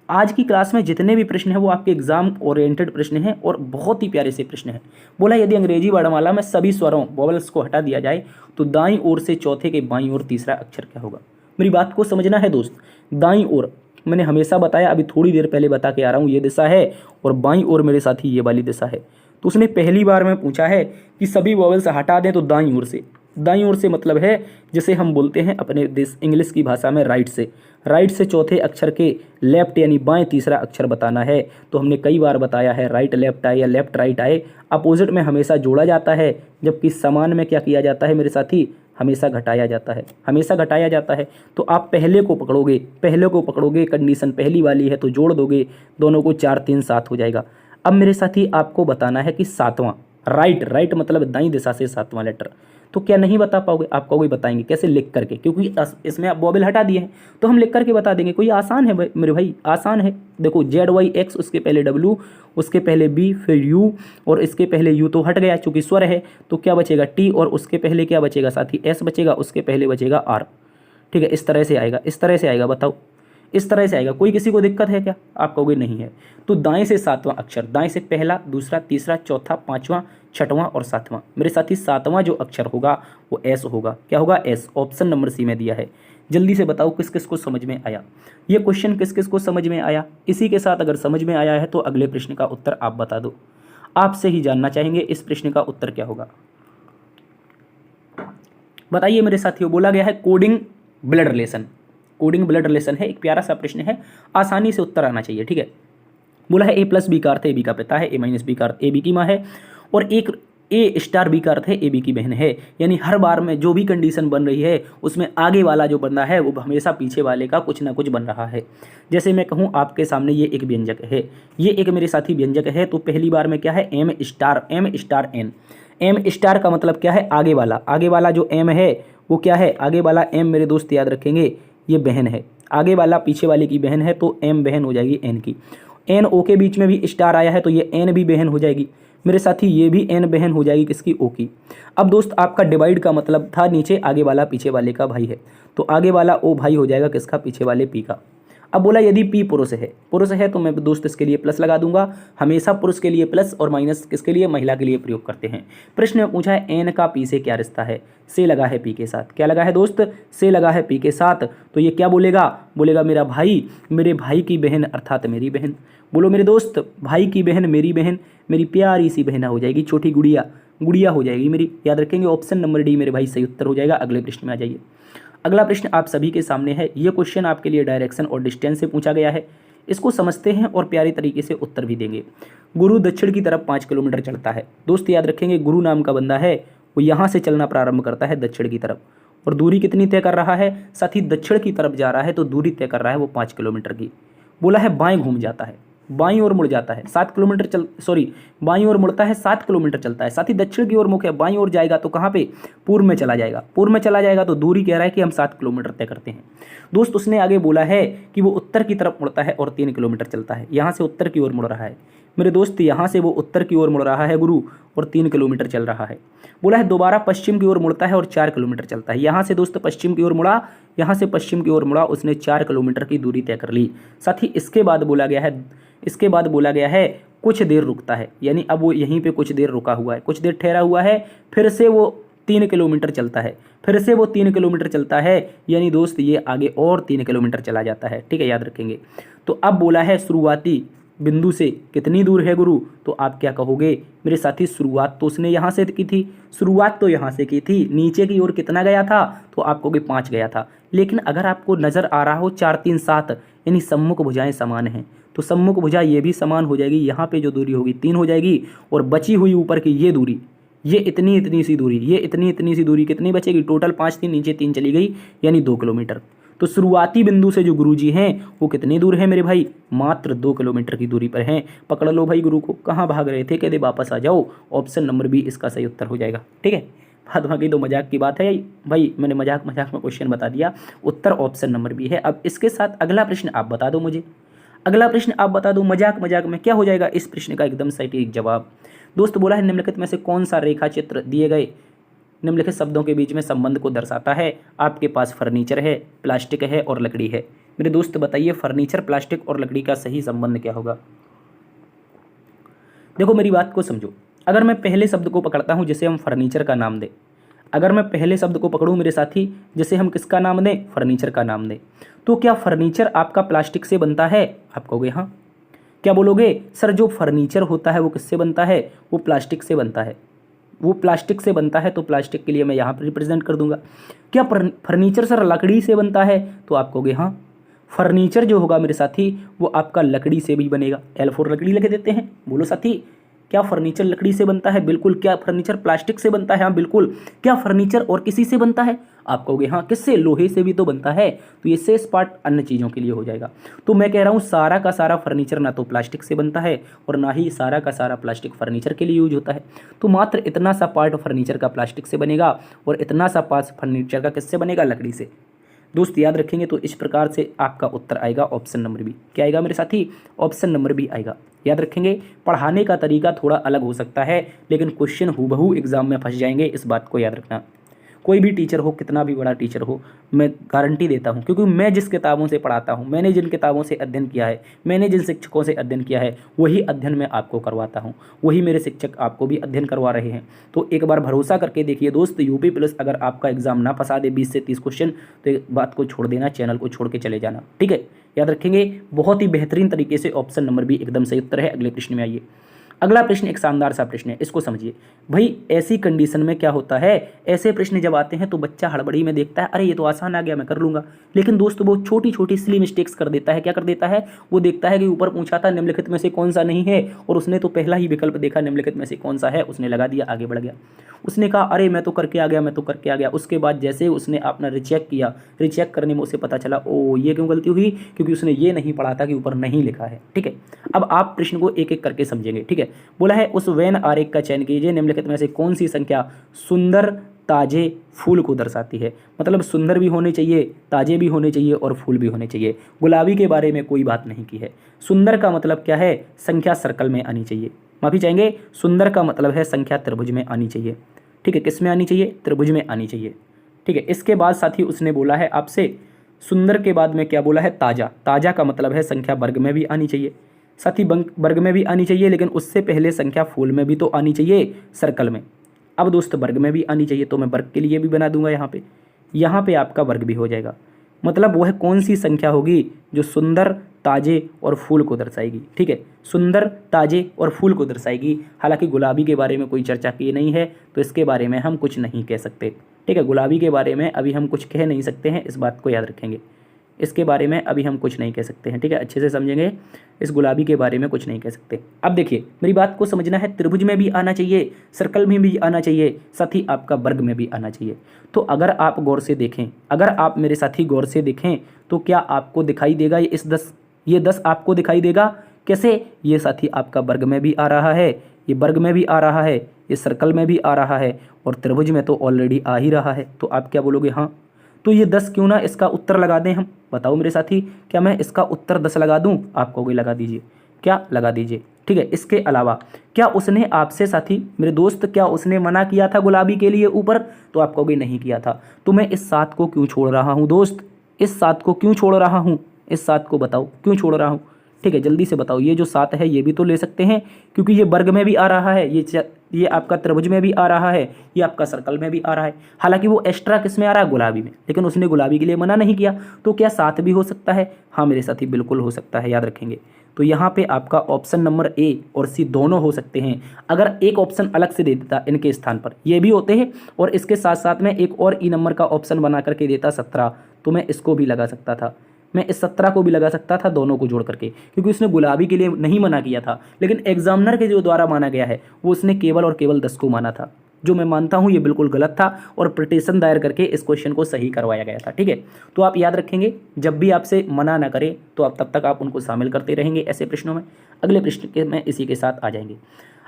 आज की क्लास में जितने भी प्रश्न हैं वो आपके एग्जाम ओरिएंटेड प्रश्न हैं और बहुत ही प्यारे से प्रश्न हैं। बोला यदि अंग्रेजी वर्णमाला में सभी स्वरों वोवेल्स को हटा दिया जाए तो दाईं ओर से चौथे के बाईं ओर तीसरा अक्षर क्या होगा? मेरी बात को समझना है दोस्त। दाईं ओर मैंने हमेशा बताया, अभी थोड़ी देर पहले बता के आ रहा हूँ, ये दिशा है, और बाईं ओर मेरे साथी ये वाली दिशा है। तो उसने पहली बार में पूछा है कि सभी वोवेल्स हटा दें तो दाईं ओर से। दाईं ओर से मतलब है जैसे हम बोलते हैं अपने देश इंग्लिश की भाषा में राइट से। राइट से चौथे अक्षर के लेफ्ट यानी बाएं तीसरा अक्षर बताना है। तो हमने कई बार बताया है राइट लेफ्ट आए या लेफ्ट राइट आए, अपोजिट में हमेशा जोड़ा जाता है, जबकि समान में क्या किया जाता है मेरे साथी? हमेशा घटाया जाता है, हमेशा घटाया जाता है। तो आप पहले को पकड़ोगे, पहले को पकड़ोगे, कंडीशन पहली वाली है तो जोड़ दोगे, दोनों को 4 3 7 हो जाएगा। अब मेरे साथी आपको बताना है कि सातवां, राइट, राइट मतलब दाईं दिशा से सातवां लेटर। तो क्या नहीं बता पाओगे? आप कहोगे बताएंगे कैसे? लिख करके, क्योंकि इसमें आप वोवेल हटा दिए हैं तो हम लिख करके बता देंगे। कोई आसान है मेरे भाई, आसान है। देखो ZYX, उसके पहले W, उसके पहले B, फिर U, और इसके पहले U तो हट गया चूंकि स्वर है। तो क्या बचेगा? T, और उसके पहले क्या बचेगा साथी? S बचेगा, उसके पहले बचेगा R। ठीक है, इस तरह से आएगा, इस तरह से आएगा। बताओ, इस तरह से आएगा। कोई किसी को दिक्कत है क्या? आप कहोगे नहीं है। तो दाएं से सातवां अक्षर, दाएं से पहला, दूसरा, तीसरा, चौथा, पांचवां, छठवां और सातवां। मेरे साथी सातवां जो अक्षर होगा वो एस होगा। क्या होगा? एस। ऑप्शन नंबर सी में दिया है। जल्दी से बताओ किस किस को समझ में आया ये क्वेश्चन, किस किस को समझ में आया? इसी के साथ अगर समझ में आया है तो अगले प्रश्न का उत्तर आप बता दो। आपसे ही जानना चाहेंगे इस प्रश्न का उत्तर क्या होगा। बताइए मेरे साथियों। बोला गया है coding blood relation, coding blood relation है, एक प्यारा सा प्रश्न है, आसानी से उत्तर आना चाहिए। ठीक है, बोला है A+B का अर्थ है A B का पिता है, A-B का अर्थ AB की माँ है, और एक A*B का अर्थ है AB की बहन है। यानी हर बार में जो भी कंडीशन बन रही है उसमें आगे वाला जो बन रहा है वो हमेशा पीछे वाले का कुछ ना कुछ बन रहा है। जैसे मैं कहूँ आपके सामने ये एक व्यंजक है, ये एक मेरे साथी व्यंजक है, तो पहली बार में क्या है? M*N। M* का मतलब क्या है? आगे वाला, आगे वाला जो M है वो क्या है? आगे वाला M मेरे दोस्त याद रखेंगे ये बहन है, आगे वाला पीछे वाले की बहन है, तो M बहन हो जाएगी N की। N O के बीच में भी स्टार आया है तो ये N भी बहन हो जाएगी मेरे साथी, ये भी N बहन हो जाएगी किसकी? O की। अब दोस्त आपका डिवाइड का मतलब था नीचे आगे वाला पीछे वाले का भाई है, तो आगे वाला O भाई हो जाएगा किसका? पीछे वाले P का। अब बोला यदि P पुरुष है तो मैं दोस्त इसके लिए प्लस लगा दूंगा। हमेशा पुरुष के लिए प्लस और माइनस किसके लिए? महिला के लिए प्रयोग करते हैं। प्रश्न में पूछा है N का P से क्या रिश्ता है? से लगा है P के साथ। क्या लगा है दोस्त? से लगा है P के साथ। तो ये क्या बोलेगा? बोलेगा मेरा भाई, मेरे भाई की बहन अर्थात मेरी बहन। बोलो मेरे दोस्त, भाई की बहन मेरी बहन, मेरी प्यारी सी बहना हो जाएगी, छोटी गुड़िया। गुड़िया हो जाएगी मेरी। याद रखेंगे ऑप्शन नंबर डी मेरे भाई सही उत्तर हो जाएगा। अगले प्रश्न में आ जाइए। अगला प्रश्न आप सभी के सामने है। ये क्वेश्चन आपके लिए डायरेक्शन और डिस्टेंस से पूछा गया है। इसको समझते हैं और प्यारी तरीके से उत्तर भी देंगे। गुरु दक्षिण की तरफ 5 किलोमीटर चलता है। दोस्त याद रखेंगे गुरु नाम का बंदा है, वो यहाँ से चलना प्रारंभ करता है दक्षिण की तरफ, और दूरी कितनी तय कर रहा है, साथ ही दक्षिण की तरफ जा रहा है तो दूरी तय कर रहा है वो 5 किलोमीटर की। बोला है बाएं घूम जाता है, बाईं ओर मुड़ जाता है, 7 किलोमीटर बाईं ओर मुड़ता है, 7 किलोमीटर चलता है। साथ ही दक्षिण की ओर मुख है, बाईं ओर जाएगा तो कहाँ पे, पूर्व में चला जाएगा। पूर्व में चला जाएगा तो दूरी कह रहा है कि हम 7 किलोमीटर तय करते हैं। दोस्त उसने आगे बोला है कि वो उत्तर की तरफ मुड़ता है और 3 किलोमीटर चलता है। यहाँ से उत्तर की ओर मुड़ रहा है मेरे दोस्त, यहाँ से वो उत्तर की ओर मुड़ रहा है गुरु, और 3 किलोमीटर चल रहा है। बोला है दोबारा पश्चिम की ओर मुड़ता है और 4 किलोमीटर चलता है। यहाँ से दोस्त पश्चिम की ओर मुड़ा, यहाँ से पश्चिम की ओर मुड़ा, उसने 4 किलोमीटर की दूरी तय कर ली। साथ ही इसके बाद बोला गया है कुछ देर रुकता है, यानी अब वो यहीं पे कुछ देर रुका हुआ है, कुछ देर ठहरा हुआ है, फिर से वो 3 किलोमीटर चलता है, फिर से वो 3 किलोमीटर चलता है, यानी दोस्त ये आगे और 3 किलोमीटर चला जाता है। ठीक है, याद रखेंगे। तो अब बोला है शुरुआती बिंदु से कितनी दूर है गुरु, तो आप क्या कहोगे मेरे साथी, शुरुआत तो उसने यहाँ से की थी, शुरुआत तो यहाँ से की थी, नीचे की ओर कितना गया था, तो आप कहोगे 5 गया था। लेकिन अगर आपको नज़र आ रहा हो 4 3 7, यानी सम्मुख भुजाएं समान हैं, तो सम्मुख भुजा ये भी समान हो जाएगी। यहाँ पे जो दूरी होगी 3 हो जाएगी, और बची हुई ऊपर की ये दूरी, ये इतनी सी दूरी, ये इतनी सी दूरी कितनी बचेगी, टोटल 5 थी, नीचे 3 चली गई, यानी 2 किलोमीटर। तो शुरुआती बिंदु से जो गुरुजी हैं वो कितनी दूर है मेरे भाई, मात्र 2 किलोमीटर की दूरी पर हैं। पकड़ लो भाई गुरु को, कहाँ भाग रहे थे, कहते वापस आ जाओ। ऑप्शन नंबर बी इसका सही उत्तर हो जाएगा। ठीक है, बाद बाकी तो मजाक की बात है भाई, मैंने मजाक में क्वेश्चन बता दिया। उत्तर ऑप्शन नंबर बी है। अब इसके साथ अगला प्रश्न आप बता दो मुझे, अगला प्रश्न आप बता दो मजाक में क्या हो जाएगा इस प्रश्न का एकदम सटीक जवाब। दोस्त बोला है निम्नलिखित में से कौन सा रेखा चित्र दिए गए निम्नलिखित शब्दों के बीच में संबंध को दर्शाता है। आपके पास फर्नीचर है, प्लास्टिक है और लकड़ी है। मेरे दोस्त बताइए फर्नीचर, प्लास्टिक और लकड़ी का सही संबंध क्या होगा। देखो मेरी बात को समझो, अगर मैं पहले शब्द को पकड़ता हूं जिसे हम फर्नीचर का नाम दें, अगर मैं पहले शब्द को पकड़ूं मेरे साथी जिसे हम किसका नाम दें, फर्नीचर का नाम दें, तो क्या फर्नीचर आपका प्लास्टिक से बनता है, आप कहोगे हाँ। क्या बोलोगे सर जो फर्नीचर होता है वो किससे बनता है, वो प्लास्टिक से बनता है, वो प्लास्टिक से बनता है, तो प्लास्टिक के लिए मैं यहाँ पर रिप्रेजेंट कर दूंगा। क्या फर्नीचर सर लकड़ी से बनता है, तो आप कहोगे हाँ। फर्नीचर जो होगा मेरे साथी वो आपका लकड़ी से भी बनेगा। L4 लकड़ी लिख देते हैं, बोलो साथी क्या फर्नीचर लकड़ी से बनता है, बिल्कुल। क्या फर्नीचर प्लास्टिक से बनता है, हाँ बिल्कुल। क्या फर्नीचर और किसी से बनता है, आप कहोगे हाँ किससे, लोहे से भी तो बनता है। तो ये शेष पार्ट अन्य चीज़ों के लिए हो जाएगा। तो मैं कह रहा हूँ सारा का सारा फर्नीचर ना तो प्लास्टिक से बनता है और ना ही सारा का सारा प्लास्टिक फर्नीचर के लिए यूज होता है। तो मात्र इतना सा पार्ट फर्नीचर का प्लास्टिक से बनेगा और इतना सा पार्ट फर्नीचर का किससे बनेगा, लकड़ी से। दोस्त याद रखेंगे तो इस प्रकार से आपका उत्तर आएगा ऑप्शन नंबर बी। क्या आएगा मेरे साथी, ऑप्शन नंबर बी आएगा। याद रखेंगे पढ़ाने का तरीका थोड़ा अलग हो सकता है लेकिन क्वेश्चन हूबहू एग्जाम में फंस जाएंगे, इस बात को याद रखना। कोई भी टीचर हो, कितना भी बड़ा टीचर हो, मैं गारंटी देता हूं क्योंकि मैं जिस किताबों से पढ़ाता हूं, मैंने जिन किताबों से अध्ययन किया है, मैंने जिन शिक्षकों से अध्ययन किया है, वही अध्ययन मैं आपको करवाता हूं, वही मेरे शिक्षक आपको भी अध्ययन करवा रहे हैं। तो एक बार भरोसा करके देखिए दोस्त, यूपी प्लस अगर आपका एग्जाम ना फंसा दे 20 से 30 क्वेश्चन, तो एक बात को छोड़ देना, चैनल को छोड़ के चले जाना। ठीक है, याद रखेंगे बहुत ही बेहतरीन तरीके से ऑप्शन नंबर बी एकदम सही उत्तर है। अगले प्रश्न में आइए। अगला प्रश्न एक शानदार सा प्रश्न है, इसको समझिए भाई। ऐसी कंडीशन में क्या होता है, ऐसे प्रश्न जब आते हैं तो बच्चा हड़बड़ी में देखता है, अरे ये तो आसान आ गया, मैं कर लूंगा। लेकिन दोस्त वो छोटी छोटी सिली मिस्टेक्स कर देता है। क्या कर देता है, वो देखता है कि ऊपर पूछा था निम्नलिखित में से कौन सा नहीं है, और उसने तो पहला ही विकल्प देखा निम्नलिखित में से कौन सा है, उसने लगा दिया, आगे बढ़ गया। उसने कहा अरे मैं तो करके आ गया, मैं तो करके आ गया। उसके बाद जैसे ही उसने अपना रिचेक किया, रिचेक करने में उसे पता चला ओ ये क्यों गलती हुई, क्योंकि उसने ये नहीं पढ़ा था कि ऊपर नहीं लिखा है। ठीक है, अब आप प्रश्न को एक एक करके समझेंगे। ठीक है, बोला है उस वेन आरेख का चयन कीजिए, निम्नलिखित में से कौन सी संख्या सुंदर ताजे फूल को दर्शाती है। मतलब सुंदर भी होने चाहिए, ताजे भी होने चाहिए और फूल भी होने चाहिए। गुलाबी के बारे में कोई बात नहीं की है। सुंदर का मतलब क्या है, संख्या सर्कल में आनी चाहिए। माफी चाहेंगे, सुंदर का मतलब है संख्या त्रिभुज में आनी चाहिए। ठीक है, किस में आनी चाहिए, त्रिभुज में आनी चाहिए। ठीक है, इसके बाद साथी उसने बोला है आपसे सुंदर के बाद में क्या बोला है, ताजा। ताजा का मतलब है संख्या वर्ग में भी आनी चाहिए, साथ ही वर्ग में भी आनी चाहिए, लेकिन उससे पहले संख्या फूल में भी तो आनी चाहिए, सर्कल में। अब दोस्त वर्ग में भी आनी चाहिए, तो मैं वर्ग के लिए भी बना दूंगा यहाँ पे आपका वर्ग भी हो जाएगा। मतलब वह कौन सी संख्या होगी जो सुंदर, ताजे और फूल को दर्शाएगी। ठीक है, सुंदर, ताजे और फूल को दर्शाएगी। हालांकि गुलाबी के बारे में कोई चर्चा की नहीं है, तो इसके बारे में हम कुछ नहीं कह सकते। ठीक है, गुलाबी के बारे में अभी हम कुछ कह नहीं सकते हैं, इस बात को याद रखेंगे। इसके बारे में अभी हम कुछ नहीं कह सकते हैं। ठीक है, अच्छे से समझेंगे, इस गुलाबी के बारे में कुछ नहीं कह सकते। अब देखिए, मेरी बात को समझना है, त्रिभुज में भी आना चाहिए, सर्कल में भी आना चाहिए, साथ ही आपका वर्ग में भी आना चाहिए। तो अगर आप गौर से देखें, अगर आप मेरे साथी गौर से देखें, तो क्या आपको दिखाई देगा ये 10 आपको दिखाई देगा। कैसे? ये साथी आपका वर्ग में भी आ रहा है, ये वर्ग में भी आ रहा है, ये सर्कल में भी आ रहा है, और त्रिभुज में तो ऑलरेडी आ ही रहा है। तो आप क्या बोलोगे? हाँ। तो ये 10 क्यों ना इसका उत्तर लगा दें हम। बताओ मेरे साथी, क्या मैं इसका उत्तर 10 लगा दूं? आप कहोगे लगा दीजिए। क्या लगा दीजिए? ठीक है। इसके अलावा क्या उसने आपसे साथी मेरे दोस्त, क्या उसने मना किया था गुलाबी के लिए ऊपर? तो आप कहोगे नहीं किया था। तो मैं इस 7 को क्यों छोड़ रहा हूँ दोस्त? इस 7 को क्यों छोड़ रहा हूँ? इस 7 को बताओ क्यों छोड़ रहा हूँ? ठीक है, जल्दी से बताओ। ये जो 7 है ये भी तो ले सकते हैं, क्योंकि ये वर्ग में भी आ रहा है, ये आपका त्रिभुज में भी आ रहा है, ये आपका सर्कल में भी आ रहा है। हालांकि वो एक्स्ट्रा किस में आ रहा है? गुलाबी में। लेकिन उसने गुलाबी के लिए मना नहीं किया, तो क्या 7 भी हो सकता है? हाँ मेरे साथी, बिल्कुल हो सकता है, याद रखेंगे। तो यहाँ पे आपका ऑप्शन नंबर ए और सी दोनों हो सकते हैं। अगर एक ऑप्शन अलग से दे देता इनके स्थान पर, ये भी होते हैं, और इसके साथ साथ में एक और ई नंबर का ऑप्शन बना करके देता 17, तो मैं इसको भी लगा सकता था, मैं इस 17 को भी लगा सकता था, दोनों को जोड़ करके, क्योंकि उसने गुलाबी के लिए नहीं मना किया था। लेकिन एग्जामिनर के जो द्वारा माना गया है वो उसने केवल और केवल 10 को माना था, जो मैं मानता हूँ ये बिल्कुल गलत था, और पिटीशन दायर करके इस क्वेश्चन को सही करवाया गया था। ठीक है, तो आप याद रखेंगे, जब भी आपसे मना ना करें तो आप तब तक आप उनको शामिल करते रहेंगे ऐसे प्रश्नों में। अगले प्रश्न के में इसी के साथ आ जाएंगे।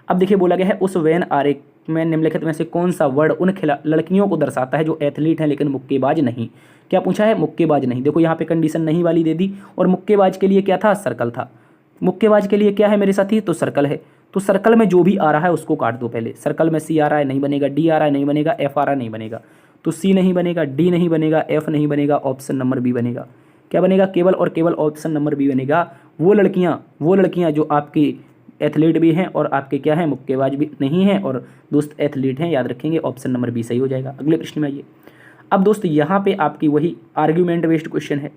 अब देखिए, बोला गया है उस वेन आरेख में निम्नलिखित में से कौन सा वर्ड उन लड़कियों को दर्शाता है जो एथलीट हैं लेकिन मुक्केबाज नहीं। क्या पूछा है? मुक्केबाज नहीं। देखो यहाँ पे कंडीशन नहीं वाली दे दी, और मुक्केबाज के लिए क्या था? सर्कल था। मुक्केबाज के लिए क्या है मेरे साथी? तो सर्कल है। तो सर्कल में जो भी आ रहा है उसको काट दो पहले। सर्कल में सी आ रहा है, नहीं बनेगा। डी आ रहा है, नहीं बनेगा। एफ आ रहा है, नहीं बनेगा। तो सी नहीं बनेगा, डी नहीं बनेगा, एफ नहीं बनेगा, ऑप्शन नंबर बी बनेगा। क्या बनेगा? केवल और केवल ऑप्शन नंबर बी बनेगा। वो लड़कियाँ जो आपकी एथलीट भी हैं और आपके क्या हैं? मुक्केबाज भी नहीं हैं, और दोस्त एथलीट हैं, याद रखेंगे। ऑप्शन नंबर बी सही हो जाएगा। अगले प्रश्न में आइए। अब दोस्त यहाँ पे आपकी वही आर्ग्यूमेंट बेस्ड क्वेश्चन है।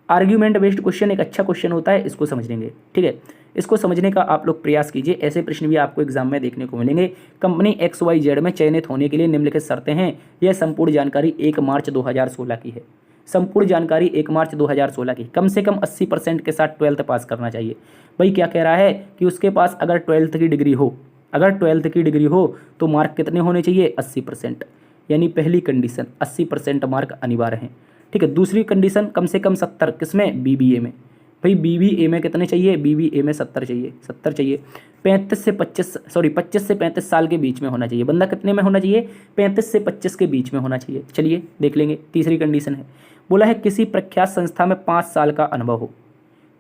आर्ग्यूमेंट बेस्ड क्वेश्चन एक अच्छा क्वेश्चन होता है, इसको समझ लेंगे। ठीक है, इसको समझने का आप लोग प्रयास कीजिए। ऐसे प्रश्न भी आपको एग्जाम में देखने को मिलेंगे। कंपनी XYZ में चयनित होने के लिए निम्नलिखित शर्तें हैं। यह संपूर्ण जानकारी 1 मार्च 2016 की है। संपूर्ण जानकारी 1 मार्च 2016 की। कम से कम 80% के साथ 12th पास करना चाहिए। भाई क्या कह रहा है कि उसके पास अगर 12th की डिग्री हो, अगर 12th की डिग्री हो तो मार्क कितने होने चाहिए? 80%। यानी पहली कंडीशन 80% मार्क अनिवार्य हैं। ठीक है, दूसरी कंडीशन कम से कम 70 किसमें? BBA में। भाई BBA में कितने चाहिए? BBA में 70 चाहिए, 70 चाहिए। 25 से 35 साल के बीच में होना चाहिए। बंदा कितने में होना चाहिए? 35 से 25 के बीच में होना चाहिए। चलिए देख लेंगे। तीसरी कंडीशन है, बोला है किसी प्रख्यात संस्था में 5 साल का अनुभव हो।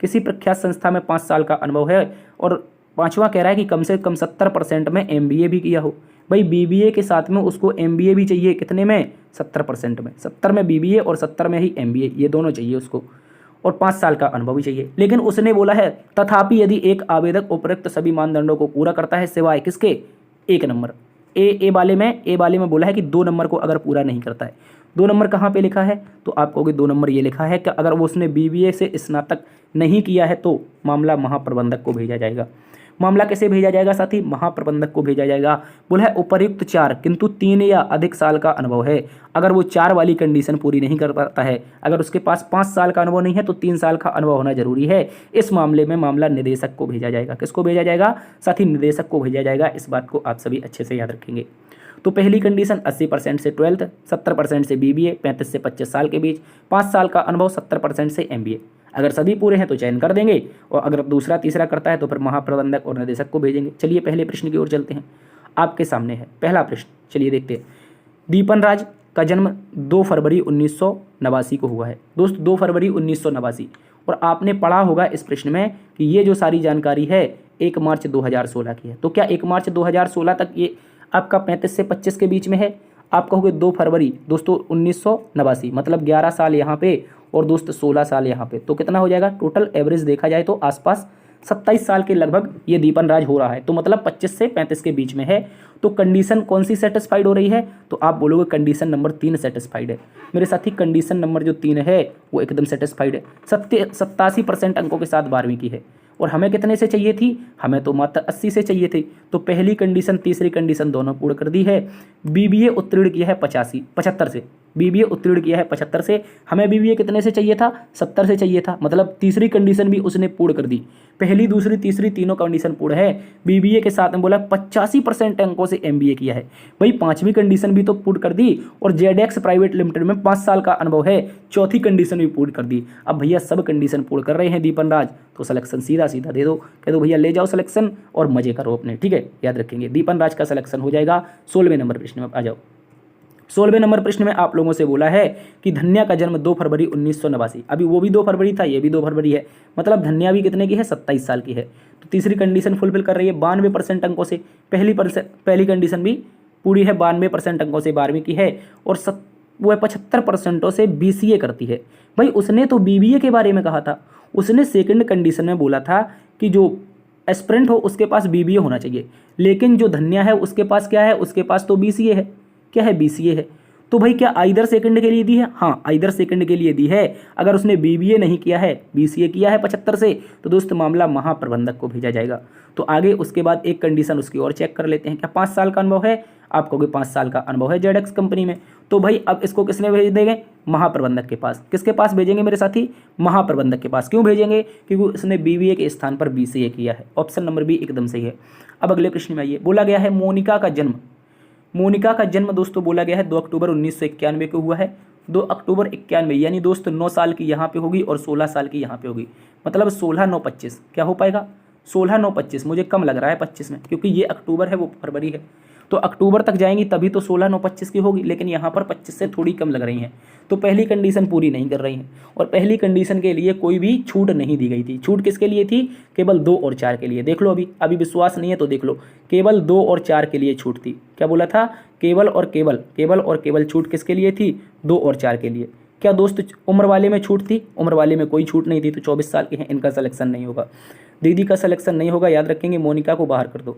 किसी प्रख्यात संस्था में 5 साल का अनुभव है, और पांचवा कह रहा है कि कम से कम 70% में MBA भी किया हो। भाई BBA के साथ में उसको MBA भी चाहिए, कितने में? 70% में। 70 में BBA और 70 में ही MBA, ये दोनों चाहिए उसको, और 5 साल का अनुभव भी चाहिए। लेकिन उसने बोला है तथापि यदि एक आवेदक उपरोक्त सभी मानदंडों को पूरा करता है सिवाय किसके? 1 नंबर। ए वाले में बोला है कि 2 नंबर को अगर पूरा नहीं करता है। 2 नंबर कहाँ पे लिखा है? तो आप कहोगे 2 नंबर ये लिखा है कि अगर वो उसने BBA से स्नातक नहीं किया है तो मामला महाप्रबंधक को भेजा जाएगा। मामला कैसे भेजा जाएगा साथी? महाप्रबंधक को भेजा जाएगा। बोला है उपयुक्त 4 किंतु 3 या अधिक साल का अनुभव है। अगर वो 4 वाली कंडीशन पूरी नहीं कर पाता है, अगर उसके पास 5 साल का अनुभव नहीं है तो 3 साल का अनुभव होना जरूरी है। इस मामले में मामला निदेशक को भेजा जाएगा। किसको भेजा जाएगा साथी? निदेशक को भेजा जाएगा। इस बात को आप सभी अच्छे से याद रखेंगे। तो पहली कंडीशन 80% से 12th, 70% से BBA, 35 से 25 साल के बीच, 5 साल का अनुभव, 70% से MBA। अगर सभी पूरे हैं तो चयन कर देंगे, और अगर दूसरा तीसरा करता है तो फिर महाप्रबंधक और निदेशक को भेजेंगे। चलिए पहले प्रश्न की ओर चलते हैं। आपके सामने है पहला प्रश्न, चलिए देखते हैं। दीपन राज का जन्म 2 फरवरी 1989 को हुआ है। दोस्त 2 फरवरी 1989, और आपने पढ़ा होगा इस प्रश्न में कि ये जो सारी जानकारी है 1 मार्च 2016 की है। तो क्या 1 मार्च 2016 तक ये आपका 35 से 25 के बीच में है? आप कहोगे 2 फरवरी दोस्तों 1989, मतलब 11 साल यहाँ पे और दोस्त 16 साल यहाँ पे, तो कितना हो जाएगा? टोटल एवरेज देखा जाए तो आसपास 27 साल के लगभग ये दीपन राज हो रहा है, तो मतलब 25 से 35 के बीच में है। तो कंडीशन कौन सी सेटिस्फाइड हो रही है, तो आप बोलोगे कंडीशन नंबर 3 सेटिस्फाइड है। मेरे साथी कंडीशन नंबर जो 3 है वो एकदम सेटिस्फाइड है। 87% अंकों के साथ 12वीं की है, और हमें कितने से चाहिए थी, हमें तो मात्र 80 से चाहिए थी। तो पहली कंडीशन तीसरी कंडीशन दोनों पूर्ण कर दी है। बीबीए उत्तीर्ण किया है 75 से, बीबीए उत्तीर्ण किया है 75 से। हमें बीबीए कितने से चाहिए था, 70 से चाहिए था, मतलब तीसरी कंडीशन भी उसने पूर्ण कर दी। पहली दूसरी तीसरी तीनों कंडीशन पूर्ण है। बीबीए के साथ में बोला 85% अंकों से एमबीए किया है। भाई पांचवी कंडीशन भी तो पूर्ण कर दी, और जेडेक्स प्राइवेट लिमिटेड में 5 साल का अनुभव है, चौथी कंडीशन भी पूर्ण कर दी। अब भैया सब कंडीशन पूर्ण कर रहे हैं दीपन राज, तो सिलेक्शन सीधा सीधा दे दो, कह दो भैया ले जाओ सिलेक्शन और मजे करो अपने, ठीक है। याद रखेंगे दीपन राज का सिलेक्शन हो जाएगा। 16वें नंबर प्रश्न में आ जाओ। 16वें नंबर प्रश्न में आप लोगों से बोला है कि धन्या का जन्म 2 फरवरी 1989, अभी वो भी 2 फरवरी था, ये भी 2 फरवरी है, मतलब धन्या भी कितने की है, 27 साल की है। तो तीसरी कंडीशन फुलफिल कर रही है 92% अंकों से। पहली कंडीशन भी पूरी है, 92% अंकों से 12वीं की है, और वो 75% से बीसीए करती है। भाई उसने तो बीबीए के बारे में कहा था, उसने सेकंड कंडीशन में बोला था कि जो एस्पिरेंट हो उसके पास बीबीए होना चाहिए, लेकिन जो धन्या है उसके पास क्या है, उसके पास तो बीसीए है। क्या है, बीसीए है। तो भाई क्या आइदर सेकंड के लिए दी है, हाँ आइदर सेकंड के लिए दी है। अगर उसने बीबीए नहीं किया है, बीसीए किया है 75 से, तो दोस्त मामला महाप्रबंधक को भेजा जाएगा। तो आगे उसके बाद एक कंडीशन उसकी और चेक कर लेते हैं, क्या 5 साल का अनुभव है, आप कहोगे 5 साल का अनुभव है जेडेक्स कंपनी में। तो भाई अब इसको किसने भेज देंगे, महाप्रबंधक के पास। किसके पास भेजेंगे मेरे साथी, महाप्रबंधक के पास। क्यों भेजेंगे, क्योंकि उसने बीबीए के स्थान पर बीसीए किया है। ऑप्शन नंबर बी एकदम सही है। अब अगले प्रश्न में आइए, बोला गया है मोनिका का जन्म, मोनिका का जन्म दोस्तों बोला गया है 2 अक्टूबर 1991 को हुआ है। 2 अक्टूबर 91, यानी दोस्त 9 साल की यहाँ पे होगी और 16 साल की यहाँ पे होगी, मतलब 16 9 25 क्या हो पाएगा, 16 9 25। मुझे कम लग रहा है 25 में, क्योंकि ये अक्टूबर है वो फरवरी है, तो अक्टूबर तक जाएंगी तभी तो 16 9 25 की होगी, लेकिन यहाँ पर 25 से थोड़ी कम लग रही हैं। तो पहली कंडीशन पूरी नहीं कर रही हैं, और पहली कंडीशन के लिए कोई भी छूट नहीं दी गई थी। छूट किसके लिए थी, केवल 2 और 4 के लिए। देख लो अभी विश्वास नहीं है तो देख लो, केवल 2 और 4 के लिए छूट थी। क्या बोला था, केवल और केवल छूट किसके लिए थी, 2 और 4 के लिए। क्या दोस्त उम्र वाले में छूट थी, उम्र वाले में कोई छूट नहीं थी। तो 24 साल के हैं, इनका सिलेक्शन नहीं होगा, दीदी का सिलेक्शन नहीं होगा। याद रखेंगे मोनिका को बाहर कर दो,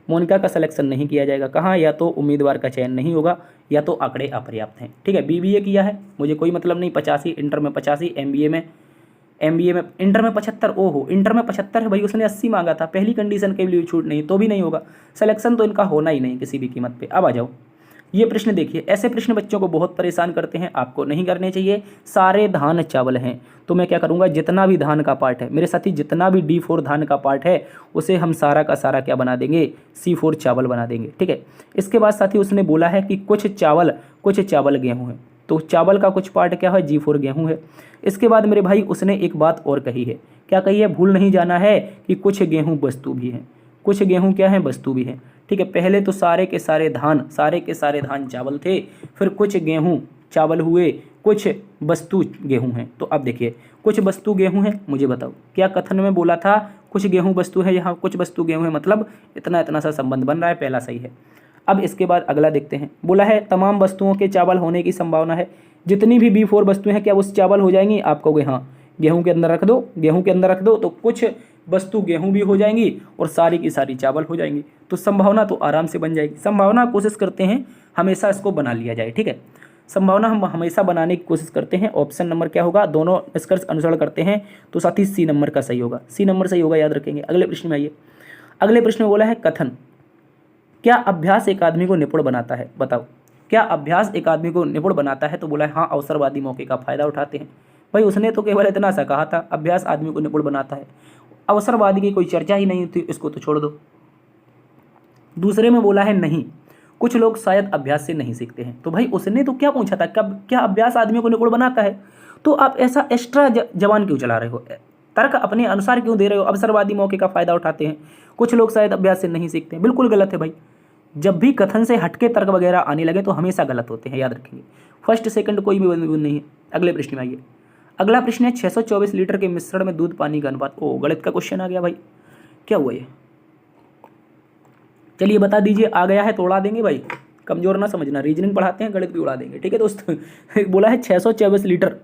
मोनिका का सिलेक्शन नहीं किया जाएगा। कहाँ, या तो उम्मीदवार का चयन नहीं होगा, या तो आंकड़े अपर्याप्त हैं, ठीक है। बीबीए किया है, मुझे कोई मतलब नहीं, 85, इंटर में 85, एमबीए में इंटर में 75, ओहो इंटर में 75 है भाई, उसने 80 मांगा था। पहली कंडीशन के लिए छूट नहीं, तो भी नहीं होगा, सिलेक्शन तो इनका होना ही नहीं किसी भी कीमत पे। अब आ जाओ ये प्रश्न देखिए, ऐसे प्रश्न बच्चों को बहुत परेशान करते हैं, आपको नहीं करने चाहिए। सारे धान चावल हैं, तो मैं क्या करूंगा, जितना भी धान का पार्ट है मेरे साथी, जितना भी D4 धान का पार्ट है उसे हम सारा का सारा क्या बना देंगे, C4 चावल बना देंगे, ठीक है। इसके बाद साथी उसने बोला है कि कुछ चावल गेहूँ है, तो चावल का कुछ पार्ट क्या है, G4 गेहूँ है। इसके बाद मेरे भाई उसने एक बात और कही है, क्या कही है, भूल नहीं जाना है कि कुछ गेहूँ वस्तु भी हैं, कुछ गेहूँ क्या है, वस्तु भी हैं, ठीक है। पहले तो सारे के सारे धान चावल थे, फिर कुछ गेहूँ चावल हुए, कुछ वस्तु गेहूँ हैं। तो अब देखिए कुछ वस्तु गेहूँ हैं, मुझे बताओ क्या कथन में बोला था, कुछ गेहूँ वस्तु है, यहाँ कुछ वस्तु गेहूँ है, मतलब इतना इतना सा संबंध बन रहा है, पहला सही है। अब इसके बाद अगला देखते हैं, बोला है तमाम वस्तुओं के चावल होने की संभावना है। जितनी भी B4 वस्तुएं हैं क्या उस चावल हो जाएंगी, आप कहोगे हाँ, गेहूँ के अंदर रख दो, तो कुछ वस्तु गेहूं भी हो जाएंगी और सारी की सारी चावल हो जाएंगी, तो संभावना तो आराम से बन जाएगी। संभावना कोशिश करते हैं हमेशा इसको बना लिया जाए, ठीक है। संभावना हम हमेशा बनाने की कोशिश करते हैं। ऑप्शन नंबर क्या होगा, दोनों निष्कर्ष अनुसरण करते हैं, तो साथ ही सी नंबर का सही होगा, सी नंबर सही होगा, याद रखेंगे। अगले प्रश्न में आइए, अगले प्रश्न में बोला है कथन, क्या अभ्यास एक आदमी को निपुण बनाता है, बताओ क्या अभ्यास एक आदमी को निपुण बनाता है। तो बोला है हाँ, अवसरवादी मौके का फायदा उठाते हैं। भाई उसने तो केवल इतना सा कहा था, अभ्यास आदमी को निपुण बनाता है, अवसरवादी की कोई चर्चा ही नहीं थी, इसको तो छोड़ दो। दूसरे में बोला है नहीं, कुछ लोग शायद अभ्यास से नहीं सीखते हैं। तो भाई उसने तो क्या पूछा था, कब क्या अभ्यास आदमी को निपुण बनाता है, तो आप ऐसा एक्स्ट्रा जवान क्यों चला रहे हो, तर्क अपने अनुसार क्यों दे रहे हो। अवसरवादी मौके का फायदा उठाते हैं, कुछ लोग शायद अभ्यास से नहीं सीखते हैं, बिल्कुल गलत है भाई। जब भी कथन से हटके तर्क वगैरह आने लगे तो हमेशा गलत होते हैं, याद रखेंगे। फर्स्ट सेकंड कोई भी नहीं है। अगले प्रश्न में आइए, अगला प्रश्न है 624 लीटर के मिश्रण में दूध पानी का अनुपात। ओ गणित का क्वेश्चन आ गया भाई, क्या हुआ ये, चलिए बता दीजिए। आ गया है तो उड़ा देंगे भाई, कमजोर ना समझना, रीजनिंग पढ़ाते हैं, गणित भी उड़ा देंगे, ठीक है दोस्त। बोला है 624 लीटर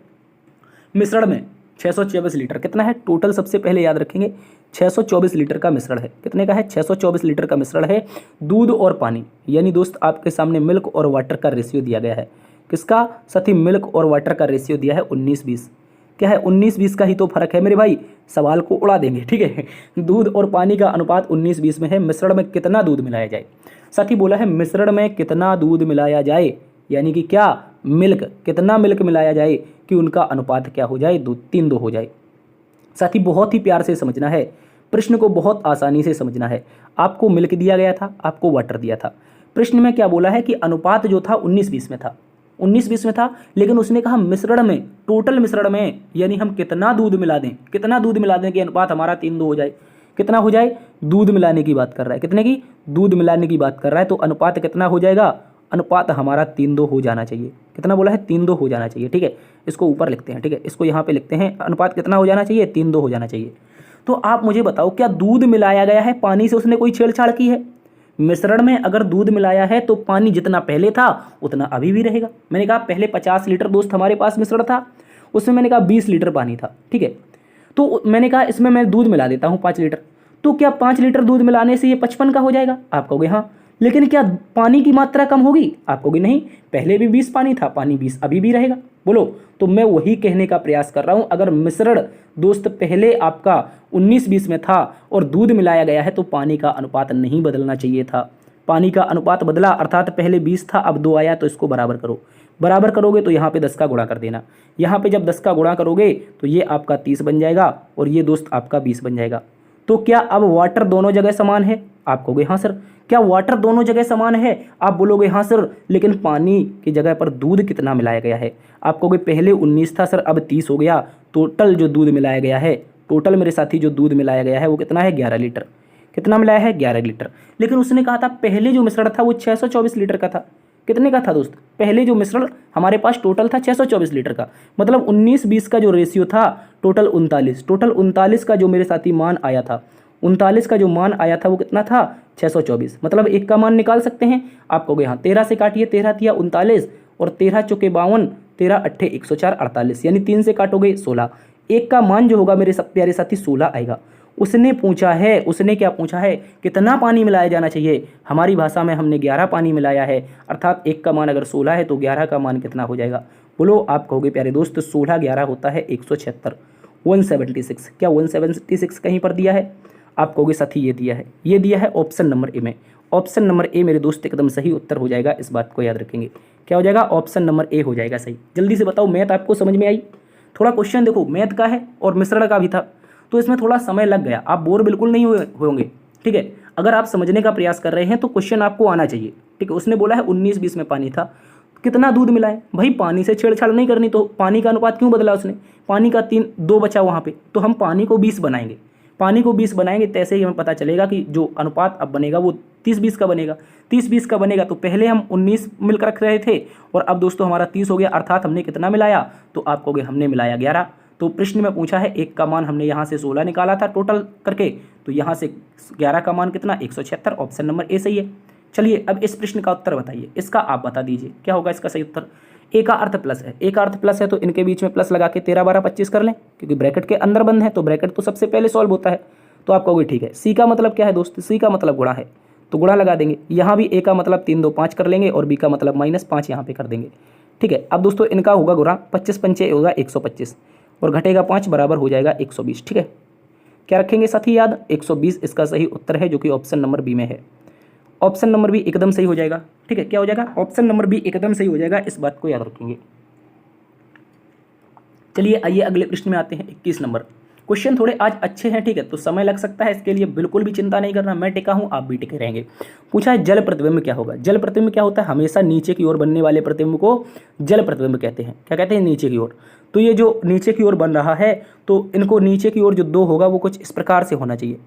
मिश्रण में 624 लीटर कितना है टोटल, सबसे पहले याद रखेंगे 624 लीटर का मिश्रण है। कितने का है? 624 लीटर का मिश्रण है दूध और पानी। यानी दोस्त आपके सामने मिल्क और वाटर का रेशियो दिया गया है। किसका साथी? मिल्क और वाटर का रेशियो दिया है 19-20। क्या है? 19-20 का ही तो फर्क है मेरे भाई, सवाल को उड़ा देंगे। ठीक है, दूध और पानी का अनुपात 19-20 में है। मिश्रण में कितना दूध मिलाया जाए? साथी बोला है मिश्रण में कितना दूध मिलाया जाए, यानी कि क्या मिल्क, कितना मिल्क मिलाया जाए कि उनका अनुपात क्या हो जाए? 3-2 हो जाए। साथी बहुत ही प्यार से समझना है, प्रश्न को बहुत आसानी से समझना है। आपको मिल्क दिया गया था, आपको वाटर दिया था। प्रश्न में क्या बोला है कि अनुपात जो था 19-20 में था, 19-20 में था, लेकिन उसने कहा मिश्रण में, टोटल मिश्रण में, यानी हम कितना दूध मिला दें, कितना दूध मिला दें कि अनुपात हमारा 3-2 हो जाए। कितना हो जाए? दूध मिलाने की बात कर रहा है। कितने की? दूध मिलाने की बात कर रहा है। तो अनुपात कितना हो जाएगा? अनुपात हमारा 3-2 हो जाना चाहिए। कितना बोला है? 3-2 हो जाना चाहिए। ठीक है, इसको ऊपर लिखते हैं। ठीक है, इसको यहाँ पे लिखते हैं, अनुपात कितना हो जाना चाहिए? 3-2 हो जाना चाहिए। तो आप मुझे बताओ, क्या दूध मिलाया गया है, पानी से उसने कोई छेड़छाड़ की है? मिश्रण में अगर दूध मिलाया है तो पानी जितना पहले था उतना अभी भी रहेगा। मैंने कहा पहले 50 लीटर दोस्त हमारे पास मिश्रण था, उसमें मैंने कहा 20 लीटर पानी था। ठीक है, तो मैंने कहा इसमें मैं दूध मिला देता हूँ 5 लीटर, तो क्या 5 लीटर दूध मिलाने से ये 55 का हो जाएगा? आप कहोगे हाँ। लेकिन क्या पानी की मात्रा कम होगी? आप कहोगे नहीं, पहले भी 20 पानी था, पानी 20 अभी भी रहेगा। बोलो, तो मैं वही कहने का प्रयास कर रहा हूं, अगर मिश्रण दोस्त पहले आपका 19-20 में था और दूध मिलाया गया है तो पानी का अनुपात नहीं बदलना चाहिए था। पानी का अनुपात बदला, अर्थात पहले 20 था अब 2 आया, तो इसको बराबर करो। बराबर करोगे तो यहाँ पे 10 का गुणा कर देना। यहाँ पे जब 10 का गुणा करोगे तो ये आपका 30 बन जाएगा और ये दोस्त आपका 20 बन जाएगा। तो क्या अब वाटर दोनों जगह समान है? आप कहोगे हाँ सर। क्या वाटर दोनों जगह समान है? आप बोलोगे हाँ सर, लेकिन पानी की जगह पर दूध कितना मिलाया गया है? आप कहोगे पहले 19 था सर, अब 30 हो गया। टोटल जो दूध मिलाया गया है, टोटल मेरे साथी जो दूध मिलाया गया है वो कितना है? 11 लीटर। कितना मिलाया है? 11 लीटर। लेकिन उसने कहा था पहले जो मिश्रण था वो 624 लीटर का था। कितने का था दोस्त? पहले जो मिश्रण हमारे पास टोटल था 624 लीटर का, मतलब 19-20 का जो रेशियो था टोटल 39। टोटल 39 का जो मेरे साथी मान आया था, 39 का जो मान आया था वो कितना था? 624। मतलब एक का मान निकाल सकते हैं। आप कहोगे हाँ, 13 से काटिए, 13 तिया 39 और 13 चौके 52, 13 अट्ठे 104, 48, यानी 3 से काटोगे 16। एक का मान जो होगा मेरे प्यारे साथी 16 आएगा। उसने पूछा है, उसने क्या पूछा है? कितना पानी मिलाया जाना चाहिए? हमारी भाषा में हमने 11 पानी मिलाया है, अर्थात एक का मान अगर 16 है तो 11 का मान कितना हो जाएगा? बोलो। आप कहोगे प्यारे दोस्त 16 11 होता है 176, 176। क्या 176 कहीं पर दिया है? आप कहोगे साथी ये दिया है, ये दिया है ऑप्शन नंबर ए में। ऑप्शन नंबर ए मेरे दोस्त एकदम सही उत्तर हो जाएगा, इस बात को याद रखेंगे। क्या हो जाएगा? ऑप्शन नंबर ए हो जाएगा सही। जल्दी से बताओ, मैथ आपको समझ में आई? थोड़ा क्वेश्चन देखो, मैथ का है और मिश्रण का भी था, तो इसमें थोड़ा समय लग गया। आप बोर बिल्कुल नहीं होंगे। ठीक है, अगर आप समझने का प्रयास कर रहे हैं तो क्वेश्चन आपको आना चाहिए। ठीक है, उसने बोला है 19-20 में पानी था, कितना दूध मिलाए? भाई पानी से छेड़छाड़ नहीं करनी, तो पानी का अनुपात क्यों बदला उसने? पानी का 2 बचा वहाँ पे, तो हम पानी को 20 बनाएंगे। पानी को 20 बनाएंगे, तैसे ही हमें पता चलेगा कि जो अनुपात अब बनेगा वो 30-20 का बनेगा। 30-20 का बनेगा, तो पहले हम 19 मिलकर रख रहे थे और अब दोस्तों हमारा 30 हो गया, अर्थात हमने कितना मिलाया? तो आप कहोगे हमने मिलाया 11। तो प्रश्न में पूछा है एक का मान हमने यहाँ से 16 निकाला था टोटल करके, तो यहाँ से 11 का मान कितना? 176। ऑप्शन नंबर ए सही है। चलिए अब इस प्रश्न का उत्तर बताइए, इसका आप बता दीजिए क्या होगा इसका सही उत्तर। ए का अर्थ प्लस है, ए का अर्थ प्लस है तो इनके बीच में प्लस लगा के 13 12 25 कर लें, क्योंकि ब्रैकेट के अंदर बंद है तो ब्रैकेट तो सबसे पहले सॉल्व होता है। तो आप कहोगे ठीक है। सी का मतलब क्या है दोस्त? सी का मतलब गुणा है, तो गुणा लगा देंगे। यहाँ भी ए का मतलब 3 2 5 कर लेंगे और बी का मतलब -5 यहाँ पे कर देंगे। ठीक है, अब दोस्तों इनका होगा गुणा, 25 पंचे होगा 125 और घटेगा 5 बराबर हो जाएगा 120। ठीक है, क्या रखेंगे साथी याद? 120 इसका सही उत्तर है, जो कि ऑप्शन नंबर बी में है। ऑप्शन नंबर बी एकदम सही हो जाएगा। ठीक है, क्या हो जाएगा? ऑप्शन नंबर बी एकदम सही हो जाएगा, इस बात को याद रखेंगे। चलिए आइए अगले प्रश्न में आते हैं। 21 नंबर क्वेश्चन थोड़े आज अच्छे हैं। ठीक है, तो समय लग सकता है, इसके लिए बिल्कुल भी चिंता नहीं करना, मैं टिका हूं, आप भी टिके रहेंगे। पूछा है जल प्रतिबिंब क्या होगा? जल प्रतिबिंब क्या होता है? हमेशा नीचे की ओर बनने वाले प्रतिबिंब को जल प्रतिबिंब कहते हैं। क्या कहते हैं? नीचे की ओर। तो ये जो नीचे की ओर बन रहा है, तो इनको नीचे की ओर जो 2 होगा वो कुछ इस प्रकार से होना चाहिए,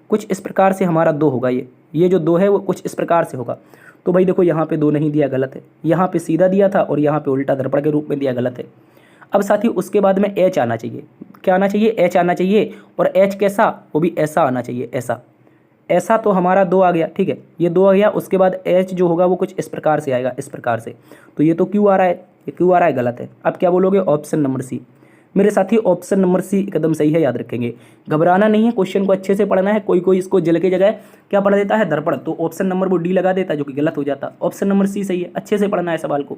कुछ इस प्रकार से हमारा 2 होगा। ये जो 2 है वो कुछ इस प्रकार से होगा। तो भाई देखो, यहाँ पे 2 नहीं दिया, गलत है। यहाँ पे सीधा दिया था और यहाँ पे उल्टा दर्पण के रूप में दिया, गलत है। अब साथी उसके बाद में एच आना चाहिए। क्या आना चाहिए? एच आना चाहिए। और एच कैसा? वो भी ऐसा आना चाहिए, ऐसा ऐसा। तो हमारा 2 आ गया। ठीक है, ये 2 आ गया। उसके बाद एच जो होगा वो कुछ इस प्रकार से आएगा, इस प्रकार से। तो ये तो क्यू आ रहा है, ये क्यू आ रहा है, गलत है। अब क्या बोलोगे? Option number C. मेरे साथी ऑप्शन नंबर सी एकदम सही है, याद रखेंगे। घबराना नहीं है, क्वेश्चन को अच्छे से पढ़ना है। कोई इसको जल के जगह क्या पढ़ देता है, दर्पण, तो ऑप्शन नंबर वो डी लगा देता है, जो कि गलत हो जाता। ऑप्शन नंबर सी सही है, अच्छे से पढ़ना है सवाल को।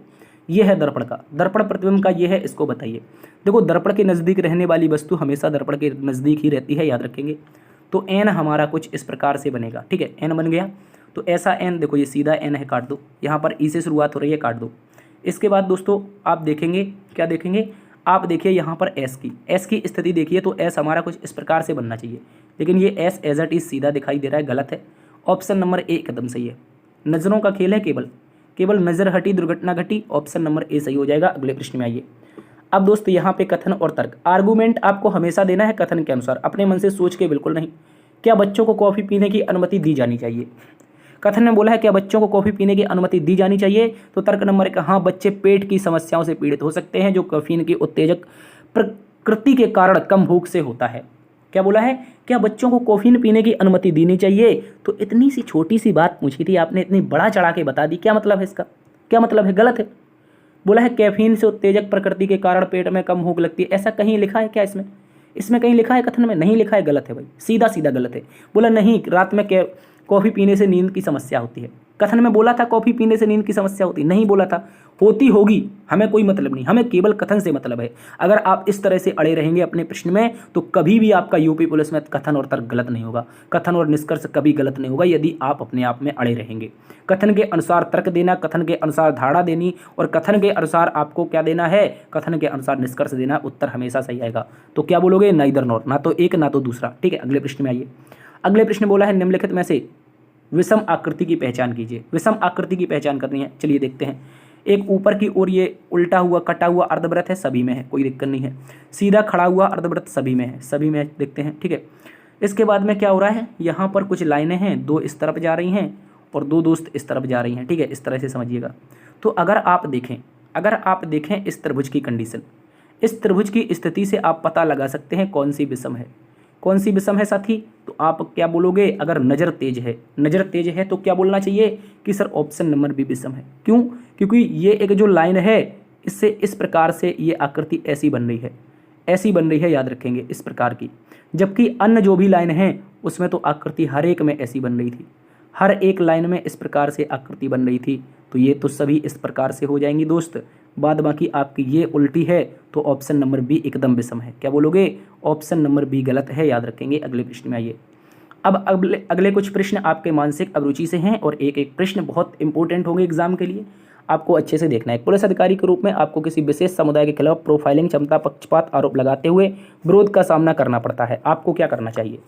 ये है दर्पण का, दर्पण प्रतिबिंब का ये है, इसको बताइए। देखो, दर्पण के नज़दीक रहने वाली वस्तु हमेशा दर्पण के नज़दीक ही रहती है, याद रखेंगे। तो एन हमारा कुछ इस प्रकार से बनेगा, ठीक है, एन बन गया। तो ऐसा एन, देखो ये सीधा एन है, काट दो। यहाँ पर ई से शुरुआत हो रही है, काट दो। इसके बाद दोस्तों आप देखेंगे, क्या देखेंगे, आप देखिए यहाँ पर एस की स्थिति देखिए, तो एस हमारा कुछ इस प्रकार से बनना चाहिए, लेकिन ये एस एज इट इज सीधा दिखाई दे रहा है, गलत है। ऑप्शन नंबर ए एकदम सही है। नज़रों का खेल है, केवल नज़र हटी दुर्घटना घटी, ऑप्शन नंबर ए सही हो जाएगा। अगले प्रश्न में आइए। अब दोस्त यहाँ पे कथन और तर्क, आर्गूमेंट आपको हमेशा देना है कथन के अनुसार, अपने मन से सोच के बिल्कुल नहीं। क्या बच्चों को कॉफ़ी पीने की अनुमति दी जानी चाहिए? कथन में बोला है क्या बच्चों को कॉफ़ी पीने की अनुमति दी जानी चाहिए, तो तर्क नंबर 1, हाँ, बच्चे पेट की समस्याओं से पीड़ित हो सकते हैं, जो कैफीन की उत्तेजक प्रकृति के कारण कम भूख से होता है। क्या बोला है, क्या बच्चों को कॉफीन पीने की अनुमति देनी चाहिए? तो इतनी सी छोटी सी बात पूछी थी आपने, इतनी बड़ा चढ़ा के बता दी, क्या मतलब है इसका, क्या मतलब है, गलत है। बोला है कैफीन से उत्तेजक प्रकृति के कारण पेट में कम भूख लगती है, ऐसा कहीं लिखा है क्या इसमें कहीं लिखा है, कथन में नहीं लिखा है, गलत है भाई, सीधा सीधा गलत है। बोला नहीं, रात में कॉफ़ी पीने से नींद की समस्या होती है। कथन में बोला था कॉफ़ी पीने से नींद की समस्या होती, नहीं बोला था। होती होगी, हमें कोई मतलब नहीं, हमें केवल कथन से मतलब है। अगर आप इस तरह से अड़े रहेंगे अपने प्रश्न में, तो कभी भी आपका यूपी पुलिस में कथन और तर्क गलत नहीं होगा, कथन और निष्कर्ष कभी गलत नहीं होगा, यदि आप अपने आप में अड़े रहेंगे। कथन के अनुसार तर्क देना, कथन के अनुसार धारणा देनी, और कथन के अनुसार आपको क्या देना है, कथन के अनुसार निष्कर्ष देना, उत्तर हमेशा सही आएगा। तो क्या बोलोगे, नाइदर नॉर, ना तो एक ना तो दूसरा, ठीक है। अगले प्रश्न में आइए। अगले प्रश्न बोला है निम्नलिखित में से विषम आकृति की पहचान कीजिए। विषम आकृति की पहचान करनी है, चलिए देखते हैं। एक ऊपर की ओर ये उल्टा हुआ कटा हुआ अर्धवृत्त है, सभी में है, कोई दिक्कत नहीं है। सीधा खड़ा हुआ अर्धवृत्त सभी में है, सभी में देखते हैं, ठीक है। इसके बाद में क्या हो रहा है, यहाँ पर कुछ लाइनें हैं, दो इस तरफ जा रही हैं और दो दोस्त इस तरफ जा रही हैं, ठीक है, इस तरह से समझिएगा। तो अगर आप देखें इस त्रिभुज की कंडीशन, इस त्रिभुज की स्थिति से आप पता लगा सकते हैं कौन सी विषम है, कौन सी विषम है साथी। तो आप क्या बोलोगे, अगर नज़र तेज है तो क्या बोलना चाहिए कि सर ऑप्शन नंबर बी विषम है। क्यों? क्योंकि ये एक जो लाइन है, इससे इस प्रकार से ये आकृति ऐसी बन रही है, याद रखेंगे, इस प्रकार की। जबकि अन्य जो भी लाइन है उसमें तो आकृति हर एक में ऐसी बन रही थी, हर एक लाइन में इस प्रकार से आकृति बन रही थी। तो ये तो सभी इस प्रकार से हो जाएंगी दोस्त, बाद बाकी आपकी ये उल्टी है, तो ऑप्शन नंबर बी एकदम विषम है। क्या बोलोगे, ऑप्शन नंबर बी गलत है, याद रखेंगे। अगले प्रश्न में आइए। अब अगले कुछ प्रश्न आपके मानसिक अभिरुचि से हैं, और एक एक प्रश्न बहुत इंपॉर्टेंट होंगे एग्जाम के लिए, आपको अच्छे से देखना है। पुलिस अधिकारी के रूप में आपको किसी विशेष समुदाय के खिलाफ प्रोफाइलिंग, क्षमता, पक्षपात आरोप लगाते हुए विरोध का सामना करना पड़ता है, आपको क्या करना चाहिए?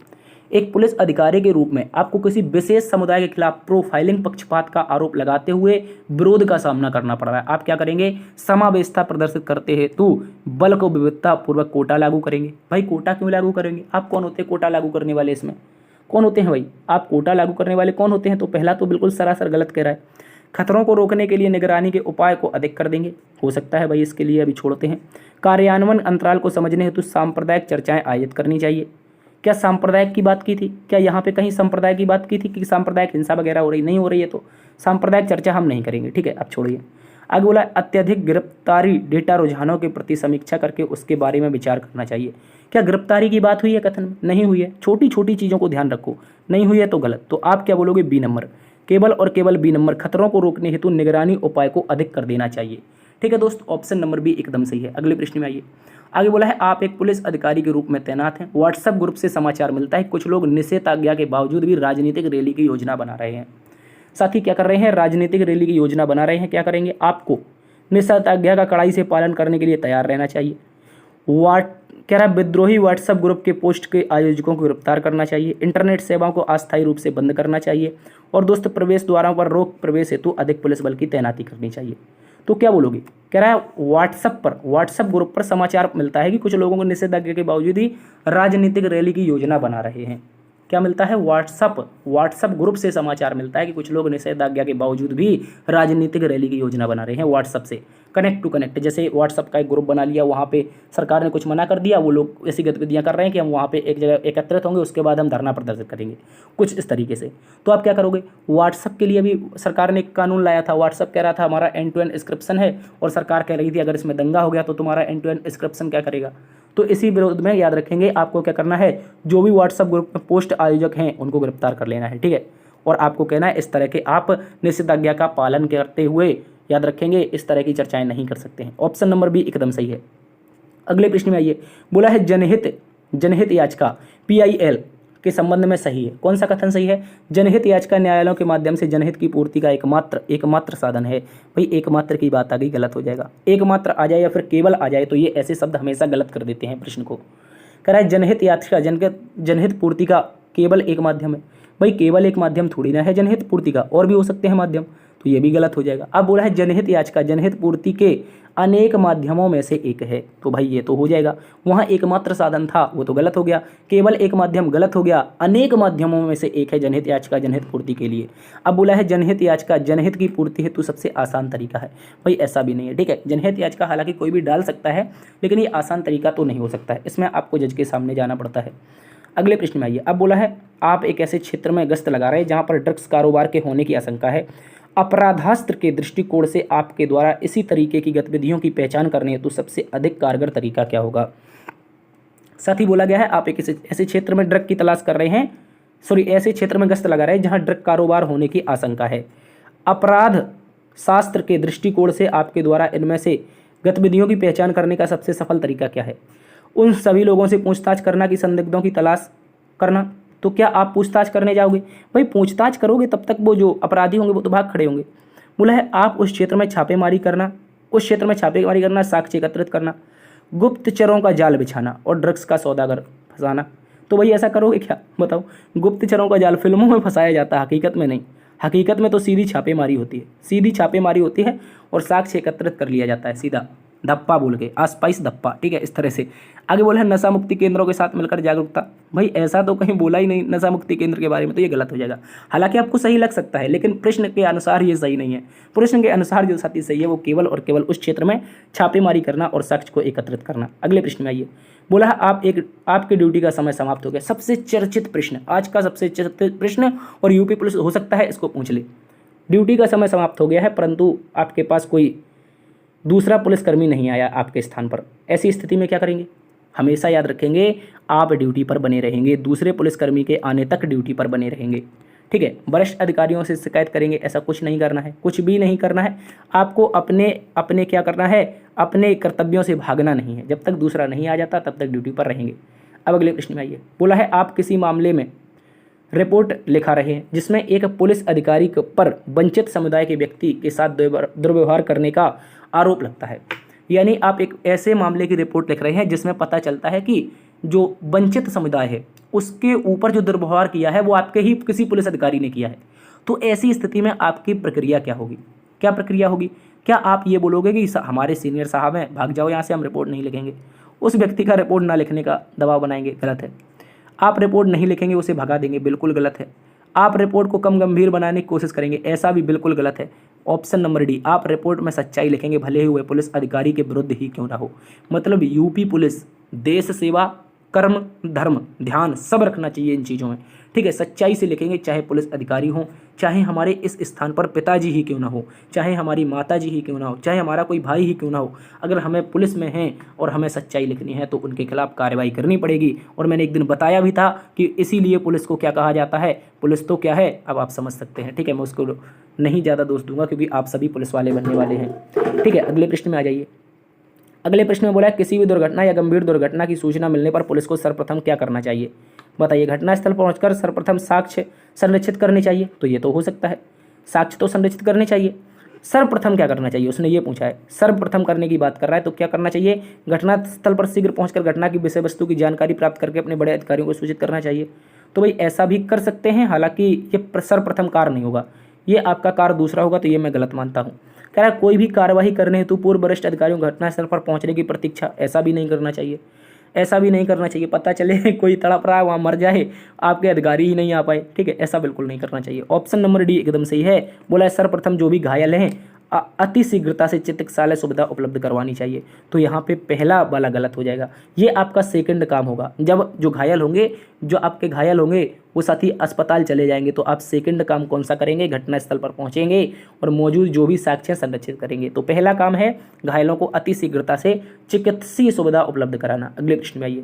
एक पुलिस अधिकारी के रूप में आपको किसी विशेष समुदाय के खिलाफ प्रोफाइलिंग, पक्षपात का आरोप लगाते हुए विरोध का सामना करना पड़ रहा है, आप क्या करेंगे? समावेशिता प्रदर्शित करते हेतु बल को विविधता पूर्वक कोटा लागू करेंगे। भाई कोटा क्यों लागू करेंगे? आप कौन होते हैं कोटा लागू करने वाले? इसमें कौन होते हैं भाई? आप कोटा लागू करने वाले कौन होते हैं? तो पहला तो बिल्कुल सरासर गलत कह रहा है। खतरों को रोकने के लिए निगरानी के उपाय को अधिक कर देंगे, हो सकता है भाई, इसके लिए अभी छोड़ते हैं। कार्यान्वयन अंतराल को समझने हेतु सांप्रदायिक चर्चाएं आयोजित करनी चाहिए। क्या सांप्रदायिक की बात की थी? क्या यहाँ पे कहीं सांप्रदायिक की बात की थी कि सांप्रदायिक हिंसा वगैरह हो रही? नहीं हो रही है, तो सांप्रदायिक चर्चा हम नहीं करेंगे, ठीक है, अब छोड़िए। आगे बोला अत्यधिक गिरफ्तारी डेटा रुझानों के प्रति समीक्षा करके उसके बारे में विचार करना चाहिए। क्या गिरफ्तारी की बात हुई है कथन में? नहीं हुई है। छोटी छोटी चीज़ों को ध्यान रखो, नहीं हुई है तो गलत। तो आप क्या बोलोगे? बी नंबर, केवल और केवल बी नंबर, खतरों को रोकने हेतु निगरानी उपाय को अधिक कर देना चाहिए, ठीक है दोस्त, ऑप्शन नंबर बी एकदम सही है। अगले प्रश्न में आइए। आगे बोला है आप एक पुलिस अधिकारी के रूप में तैनात हैं, व्हाट्सएप ग्रुप से समाचार मिलता है कुछ लोग निषेधाज्ञा के बावजूद भी राजनीतिक रैली की योजना बना रहे हैं। साथ ही क्या कर रहे हैं? राजनीतिक रैली की योजना बना रहे हैं। क्या करेंगे? आपको निषेधाज्ञा का कड़ाई से पालन करने के लिए तैयार रहना चाहिए। कह रहा है विद्रोही व्हाट्सएप ग्रुप के पोस्ट के आयोजकों को गिरफ्तार करना चाहिए। इंटरनेट सेवाओं को अस्थायी रूप से बंद करना चाहिए, और दोस्त प्रवेश द्वारों पर रोक प्रवेश हेतु अधिक पुलिस बल की तैनाती करनी चाहिए। तो क्या बोलोगे? कह रहा है व्हाट्सएप ग्रुप पर समाचार मिलता है कि कुछ लोगों को निषेधाज्ञा के बावजूद ही राजनीतिक रैली की योजना बना रहे हैं। क्या मिलता है? व्हाट्सएप ग्रुप से समाचार मिलता है कि कुछ लोग निषेधाज्ञा के बावजूद भी राजनीतिक रैली की योजना बना रहे हैं व्हाट्सएप से। कनेक्ट टू कनेक्ट, जैसे व्हाट्सअप का एक ग्रुप बना लिया, वहाँ पे सरकार ने कुछ मना कर दिया, वो लोग ऐसी गतिविधियाँ कर रहे हैं कि हम वहाँ पे एक जगह एकत्रित होंगे, उसके बाद हम धरना प्रदर्शित करेंगे, कुछ इस तरीके से। तो आप क्या करोगे, व्हाट्सअप के लिए भी सरकार ने एक कानून लाया था। व्हाट्सअप कह रहा था हमारा एंड टू एंड इंस्क्रिप्शन है, और सरकार कह रही थी अगर इसमें दंगा हो गया तो तुम्हारा एंड टू एंड इंस्क्रिप्शन क्या करेगा। तो इसी विरोध में याद रखेंगे आपको क्या करना है, जो भी व्हाट्सअप ग्रुप में पोस्ट आयोजक हैं उनको गिरफ्तार कर लेना है, ठीक है। और आपको कहना है इस तरह के आप निषेधाज्ञा का पालन करते हुए, याद रखेंगे, इस तरह की चर्चाएं नहीं कर सकते हैं। ऑप्शन नंबर बी एकदम सही है। अगले प्रश्न में आइए, बोला है जनहित याचिका PIL के संबंध में सही है। कौन सा कथन सही है, जनहित याचिका न्यायालयों के माध्यम से जनहित की पूर्ति का एकमात्र साधन है। भाई एकमात्र की बात आ गई, गलत हो जाएगा। एकमात्र आ जाए या फिर केवल आ जाए तो ये ऐसे शब्द हमेशा गलत कर देते हैं प्रश्न को। कह रहा है जनहित याचिका जनहित पूर्ति का केवल एक माध्यम है। भाई केवल एक माध्यम थोड़ी ना है जनहित पूर्ति का, और भी हो सकते हैं माध्यम, तो ये भी गलत हो जाएगा। अब बोला है जनहित याचिका जनहित पूर्ति के अनेक माध्यमों में से एक है, तो भाई ये तो हो जाएगा। वहाँ एकमात्र साधन था, वो तो गलत हो गया। केवल एक माध्यम गलत हो गया, अनेक माध्यमों में से एक है जनहित याचिका जनहित पूर्ति के लिए। अब बोला है जनहित याचिका जनहित की पूर्ति हेतु सबसे आसान तरीका है। भाई ऐसा भी नहीं है, ठीक है। जनहित याचिका हालांकि कोई भी डाल सकता है, लेकिन ये आसान तरीका तो नहीं हो सकता है, इसमें आपको जज के सामने जाना पड़ता है। अगले प्रश्न में आइए। अब बोला है आप एक ऐसे क्षेत्र में गश्त लगा रहे हैं जहाँ पर ड्रग्स कारोबार के होने की आशंका है। अपराधास्त्र के दृष्टिकोण से आपके द्वारा इसी तरीके की गतिविधियों की पहचान करने हेतु सबसे अधिक कारगर तरीका क्या होगा। साथ ही बोला गया है आप एक ऐसे क्षेत्र में ड्रग की तलाश कर रहे हैं, ऐसे क्षेत्र में गश्त लगा रहे हैं जहां ड्रग कारोबार होने की आशंका है। अपराध शास्त्र के दृष्टिकोण से आपके द्वारा इनमें से गतिविधियों की पहचान करने का सबसे सफल तरीका क्या है। उन सभी लोगों से पूछताछ करना कि संदिग्धों की तलाश करना। तो क्या आप पूछताछ करने जाओगे। भाई पूछताछ करोगे तब तक वो जो अपराधी होंगे वो तो भाग खड़े होंगे। बोला है आप उस क्षेत्र में छापेमारी करना, साक्ष्य एकत्रित करना, गुप्तचरों का जाल बिछाना और ड्रग्स का सौदागर फंसाना। तो भाई ऐसा करोगे क्या, बताओ। गुप्तचरों का जाल फिल्मों में फंसाया जाता है, हकीकत में नहीं। हकीकत में तो सीधी छापेमारी होती है और साक्ष्य एकत्रित कर लिया जाता है सीधा धप्पा बोल के, आसपाइस धप्पा, ठीक है, इस तरह से। आगे बोला है नशा मुक्ति केंद्रों के साथ मिलकर जागरूकता। भाई ऐसा तो कहीं बोला ही नहीं नशा मुक्ति केंद्र के बारे में, तो ये गलत हो जाएगा। हालांकि आपको सही लग सकता है, लेकिन प्रश्न के अनुसार ये सही नहीं है। प्रश्न के अनुसार जो साथी सही है वो केवल और केवल उस क्षेत्र में छापेमारी करना और साक्ष्य को एकत्रित करना। अगले प्रश्न में आइए। बोला है आपकी ड्यूटी का समय समाप्त हो गया। सबसे चर्चित प्रश्न, आज का सबसे चर्चित प्रश्न, और यूपी पुलिस हो सकता है इसको पूछ ले। ड्यूटी का समय समाप्त हो गया है, परंतु आपके पास कोई दूसरा पुलिसकर्मी नहीं आया आपके स्थान पर। ऐसी स्थिति में क्या करेंगे। हमेशा याद रखेंगे आप ड्यूटी पर बने रहेंगे, दूसरे पुलिसकर्मी के आने तक ड्यूटी पर बने रहेंगे, ठीक है। वरिष्ठ अधिकारियों से शिकायत करेंगे, ऐसा कुछ नहीं करना है, कुछ भी नहीं करना है। आपको अपने क्या करना है, अपने कर्तव्यों से भागना नहीं है। जब तक दूसरा नहीं आ जाता तब तक ड्यूटी पर रहेंगे। अब अगले प्रश्न में आइए। बोला है आप किसी मामले में रिपोर्ट लिखा रहे हैं जिसमें एक पुलिस अधिकारी पर वंचित समुदाय के व्यक्ति के साथ दुर्व्यवहार करने का आरोप लगता है। यानी आप एक ऐसे मामले की रिपोर्ट लिख रहे हैं जिसमें पता चलता है कि जो वंचित समुदाय है उसके ऊपर जो दुर्व्यवहार किया है वो आपके ही किसी पुलिस अधिकारी ने किया है। तो ऐसी स्थिति में आपकी प्रक्रिया क्या होगी, क्या प्रक्रिया होगी। क्या आप ये बोलोगे कि हमारे सीनियर साहब हैं, भाग जाओ यहाँ से, हम रिपोर्ट नहीं लिखेंगे। उस व्यक्ति का रिपोर्ट ना लिखने का दबाव बनाएंगे, गलत है। आप रिपोर्ट नहीं लिखेंगे, उसे भगा देंगे, बिल्कुल गलत है। आप रिपोर्ट को कम गंभीर बनाने की कोशिश करेंगे, ऐसा भी बिल्कुल गलत है। ऑप्शन नंबर डी, आप रिपोर्ट में सच्चाई लिखेंगे भले ही हुए पुलिस अधिकारी के विरुद्ध ही क्यों ना हो। मतलब यूपी पुलिस देश सेवा, कर्म, धर्म, ध्यान सब रखना चाहिए इन चीज़ों में, ठीक है। सच्चाई से लिखेंगे, चाहे पुलिस अधिकारी हो, चाहे हमारे इस स्थान पर पिताजी ही क्यों ना हो, चाहे हमारी माताजी ही क्यों ना हो, चाहे हमारा कोई भाई ही क्यों ना हो। अगर हमें पुलिस में हैं और हमें सच्चाई लिखनी है तो उनके खिलाफ कार्रवाई करनी पड़ेगी। और मैंने एक दिन बताया भी था कि इसीलिए पुलिस को क्या कहा जाता है। पुलिस तो क्या है अब आप समझ सकते हैं, ठीक है। मैं उसको नहीं ज़्यादा दोष दूंगा क्योंकि आप सभी पुलिस वाले बनने वाले हैं, ठीक है। अगले प्रश्न में आ जाइए। अगले प्रश्न में बोला है किसी भी दुर्घटना या गंभीर दुर्घटना की सूचना मिलने पर पुलिस को सर्वप्रथम क्या करना चाहिए। बताइए। घटनास्थल पहुंचकर सर्वप्रथम साक्ष्य संरक्षित करने चाहिए, तो ये तो हो सकता है, साक्ष्य तो संरक्षित करने चाहिए। सर्वप्रथम क्या करना चाहिए, उसने ये पूछा है, सर्वप्रथम करने की बात कर रहा है, तो क्या करना चाहिए। घटनास्थल पर शीघ्र पहुंचकर घटना की विषय वस्तु की जानकारी प्राप्त करके अपने बड़े अधिकारियों को सूचित करना चाहिए। तो भाई ऐसा भी कर सकते हैं, हालांकि ये सर्वप्रथम कार्य नहीं होगा, ये आपका कार्य दूसरा होगा, तो ये मैं गलत मानता हूँ। कह रहा है कोई भी कार्यवाही करने हेतु पूर्व वरिष्ठ अधिकारियों को घटनास्थल पर पहुंचने की प्रतीक्षा, ऐसा भी नहीं करना चाहिए, ऐसा भी नहीं करना चाहिए। पता चले कोई तड़प रहा है वहाँ मर जाए, आपके अधिकारी ही नहीं आ पाए, ठीक है, ऐसा बिल्कुल नहीं करना चाहिए। ऑप्शन नंबर डी एकदम सही है। बोला है सर्वप्रथम जो भी घायल हैं अति शीघ्रता से चिकित्सालय सुविधा उपलब्ध करवानी चाहिए। तो यहाँ पे पहला वाला गलत हो जाएगा। ये आपका सेकंड काम होगा। जब जो घायल होंगे, जो आपके घायल होंगे वो साथी अस्पताल चले जाएंगे, तो आप सेकंड काम कौन सा करेंगे? घटनास्थल पर पहुंचेंगे और मौजूद जो भी साक्ष्य संरक्षित करेंगे। तो पहला काम है घायलों को अति शीघ्रता से चिकित्सीय सुविधा उपलब्ध कराना। अगले प्रश्न में आइए।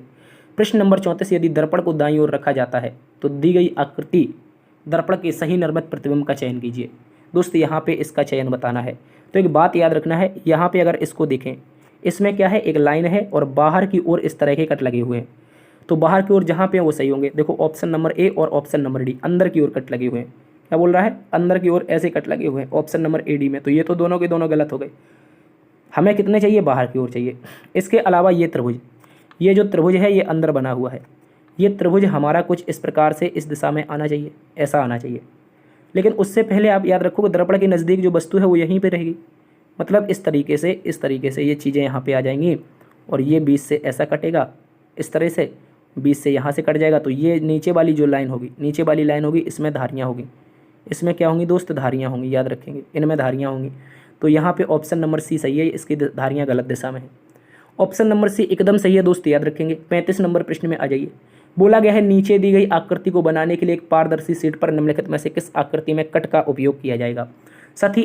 प्रश्न नंबर 34, यदि दर्पण को दाईं ओर रखा जाता है तो दी गई आकृति दर्पण के सही निर्मित प्रतिबिंब का चयन कीजिए। दोस्तों यहाँ पे इसका चयन बताना है। तो एक बात याद रखना है, यहाँ पे अगर इसको देखें, इसमें क्या है, एक लाइन है और बाहर की ओर इस तरह के कट लगे हुए हैं। तो बाहर की ओर जहाँ पे वो सही होंगे। देखो ऑप्शन नंबर ए और ऑप्शन नंबर डी, अंदर की ओर कट लगे हुए हैं। क्या बोल रहा है? अंदर की ओर ऐसे कट लगे हुए हैं ऑप्शन नंबर ए डी में। तो ये तो दोनों के दोनों गलत हो गए। हमें कितने चाहिए? बाहर की ओर चाहिए। इसके अलावा ये त्रिभुज, ये जो त्रिभुज है ये अंदर बना हुआ है। ये त्रिभुज हमारा कुछ इस प्रकार से इस दिशा में आना चाहिए, ऐसा आना चाहिए। लेकिन उससे पहले आप याद रखोगे दर्पण के नज़दीक जो वस्तु है वो यहीं पे रहेगी। मतलब इस तरीके से ये चीज़ें यहाँ पे आ जाएंगी और ये बीच से ऐसा कटेगा, इस तरह से बीच से यहाँ से कट जाएगा। तो ये नीचे वाली जो लाइन होगी, नीचे वाली लाइन होगी, इसमें धारियाँ होगी। इसमें क्या होंगी दोस्त? धारियाँ होंगी, याद रखेंगे, इनमें धारियाँ होंगी। तो यहाँ पे ऑप्शन नंबर सी सही है, इसकी धारियाँ गलत दिशा में है। ऑप्शन नंबर सी एकदम सही है दोस्त, याद रखेंगे। 35 नंबर प्रश्न में आ जाइए। बोला गया है नीचे दी गई आकृति को बनाने के लिए एक पारदर्शी शीट पर निम्नलिखित में से किस आकृति में कट का उपयोग किया जाएगा? साथी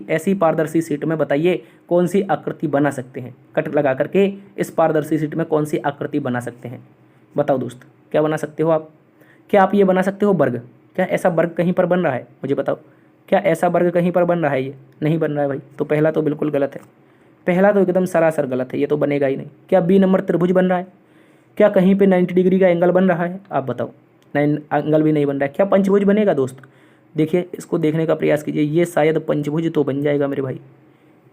ऐसी पारदर्शी शीट में बताइए कौन सी आकृति बना सकते हैं? कट लगा करके इस पारदर्शी शीट में कौन सी आकृति बना सकते हैं? बताओ दोस्त, क्या बना सकते हो आप? क्या आप ये बना सकते हो वर्ग? क्या ऐसा वर्ग कहीं पर बन रहा है? मुझे बताओ, क्या ऐसा वर्ग कहीं पर बन रहा है? ये नहीं बन रहा है भाई। तो पहला तो बिल्कुल गलत है, पहला तो एकदम सरासर गलत है, ये तो बनेगा ही नहीं। क्या बी नंबर त्रिभुज बन रहा है? क्या कहीं पे 90 डिग्री का एंगल बन रहा है? आप बताओ। एंगल भी नहीं बन रहा है। क्या पंचभुज बनेगा दोस्त? देखिए इसको देखने का प्रयास कीजिए, ये शायद पंचभुज तो बन जाएगा मेरे भाई,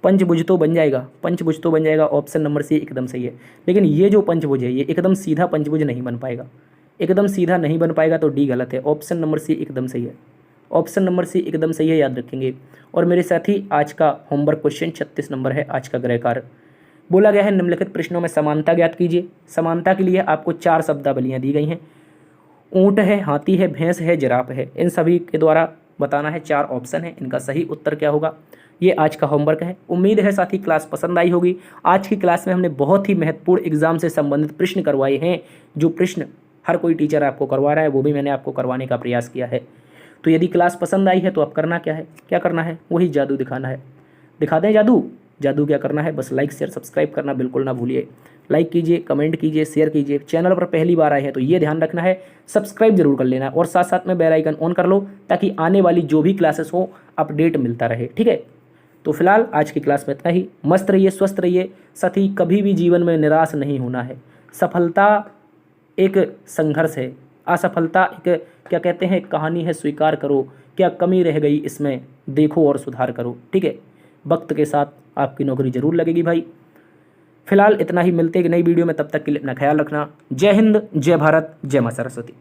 पंचभुज तो बन जाएगा, पंचभुज तो बन जाएगा। ऑप्शन नंबर सी एकदम सही है। लेकिन ये जो पंचभुज है ये एकदम सीधा पंचभुज नहीं बन पाएगा, एकदम सीधा नहीं बन पाएगा, तो डी गलत है। ऑप्शन नंबर सी एकदम सही है, ऑप्शन नंबर सी एकदम सही है, याद रखेंगे। और मेरे साथी आज का होमवर्क क्वेश्चन 36 नंबर है आज का गृह कार्य। बोला गया है निम्नलिखित प्रश्नों में समानता ज्ञात कीजिए। समानता के लिए आपको 4 शब्दावलियाँ दी गई हैं। ऊँट है, हाथी है, भैंस है, जिराफ है, इन सभी के द्वारा बताना है। 4 ऑप्शन है, इनका सही उत्तर क्या होगा? ये आज का होमवर्क है। उम्मीद है साथी क्लास पसंद आई होगी। आज की क्लास में हमने बहुत ही महत्वपूर्ण एग्जाम से संबंधित प्रश्न करवाए हैं। जो प्रश्न हर कोई टीचर आपको करवा रहा है वो भी मैंने आपको करवाने का प्रयास किया है। तो यदि क्लास पसंद आई है तो आप करना क्या है, क्या करना है? वही जादू दिखाना है। दिखा दें जादू? जादू क्या करना है, बस लाइक शेयर सब्सक्राइब करना बिल्कुल ना भूलिए। लाइक कीजिए, कमेंट कीजिए, शेयर कीजिए। चैनल पर पहली बार आए हैं तो ये ध्यान रखना है सब्सक्राइब जरूर कर लेना और साथ साथ में बेल आइकन ऑन कर लो ताकि आने वाली जो भी क्लासेस हो अपडेट मिलता रहे, ठीक है। तो फिलहाल आज की क्लास में इतना ही। मस्त रहिए, स्वस्थ रहिए। साथ ही कभी भी जीवन में निराश नहीं होना है। सफलता एक संघर्ष है, असफलता एक क्या कहते हैं कहानी है, स्वीकार करो। क्या कमी रह गई इसमें देखो और सुधार करो, ठीक है। वक्त के साथ आपकी नौकरी जरूर लगेगी भाई। फिलहाल इतना ही, मिलते हैं एक नई वीडियो में, तब तक के लिए अपना ख्याल रखना। जय हिंद, जय भारत, जय मां सरस्वती।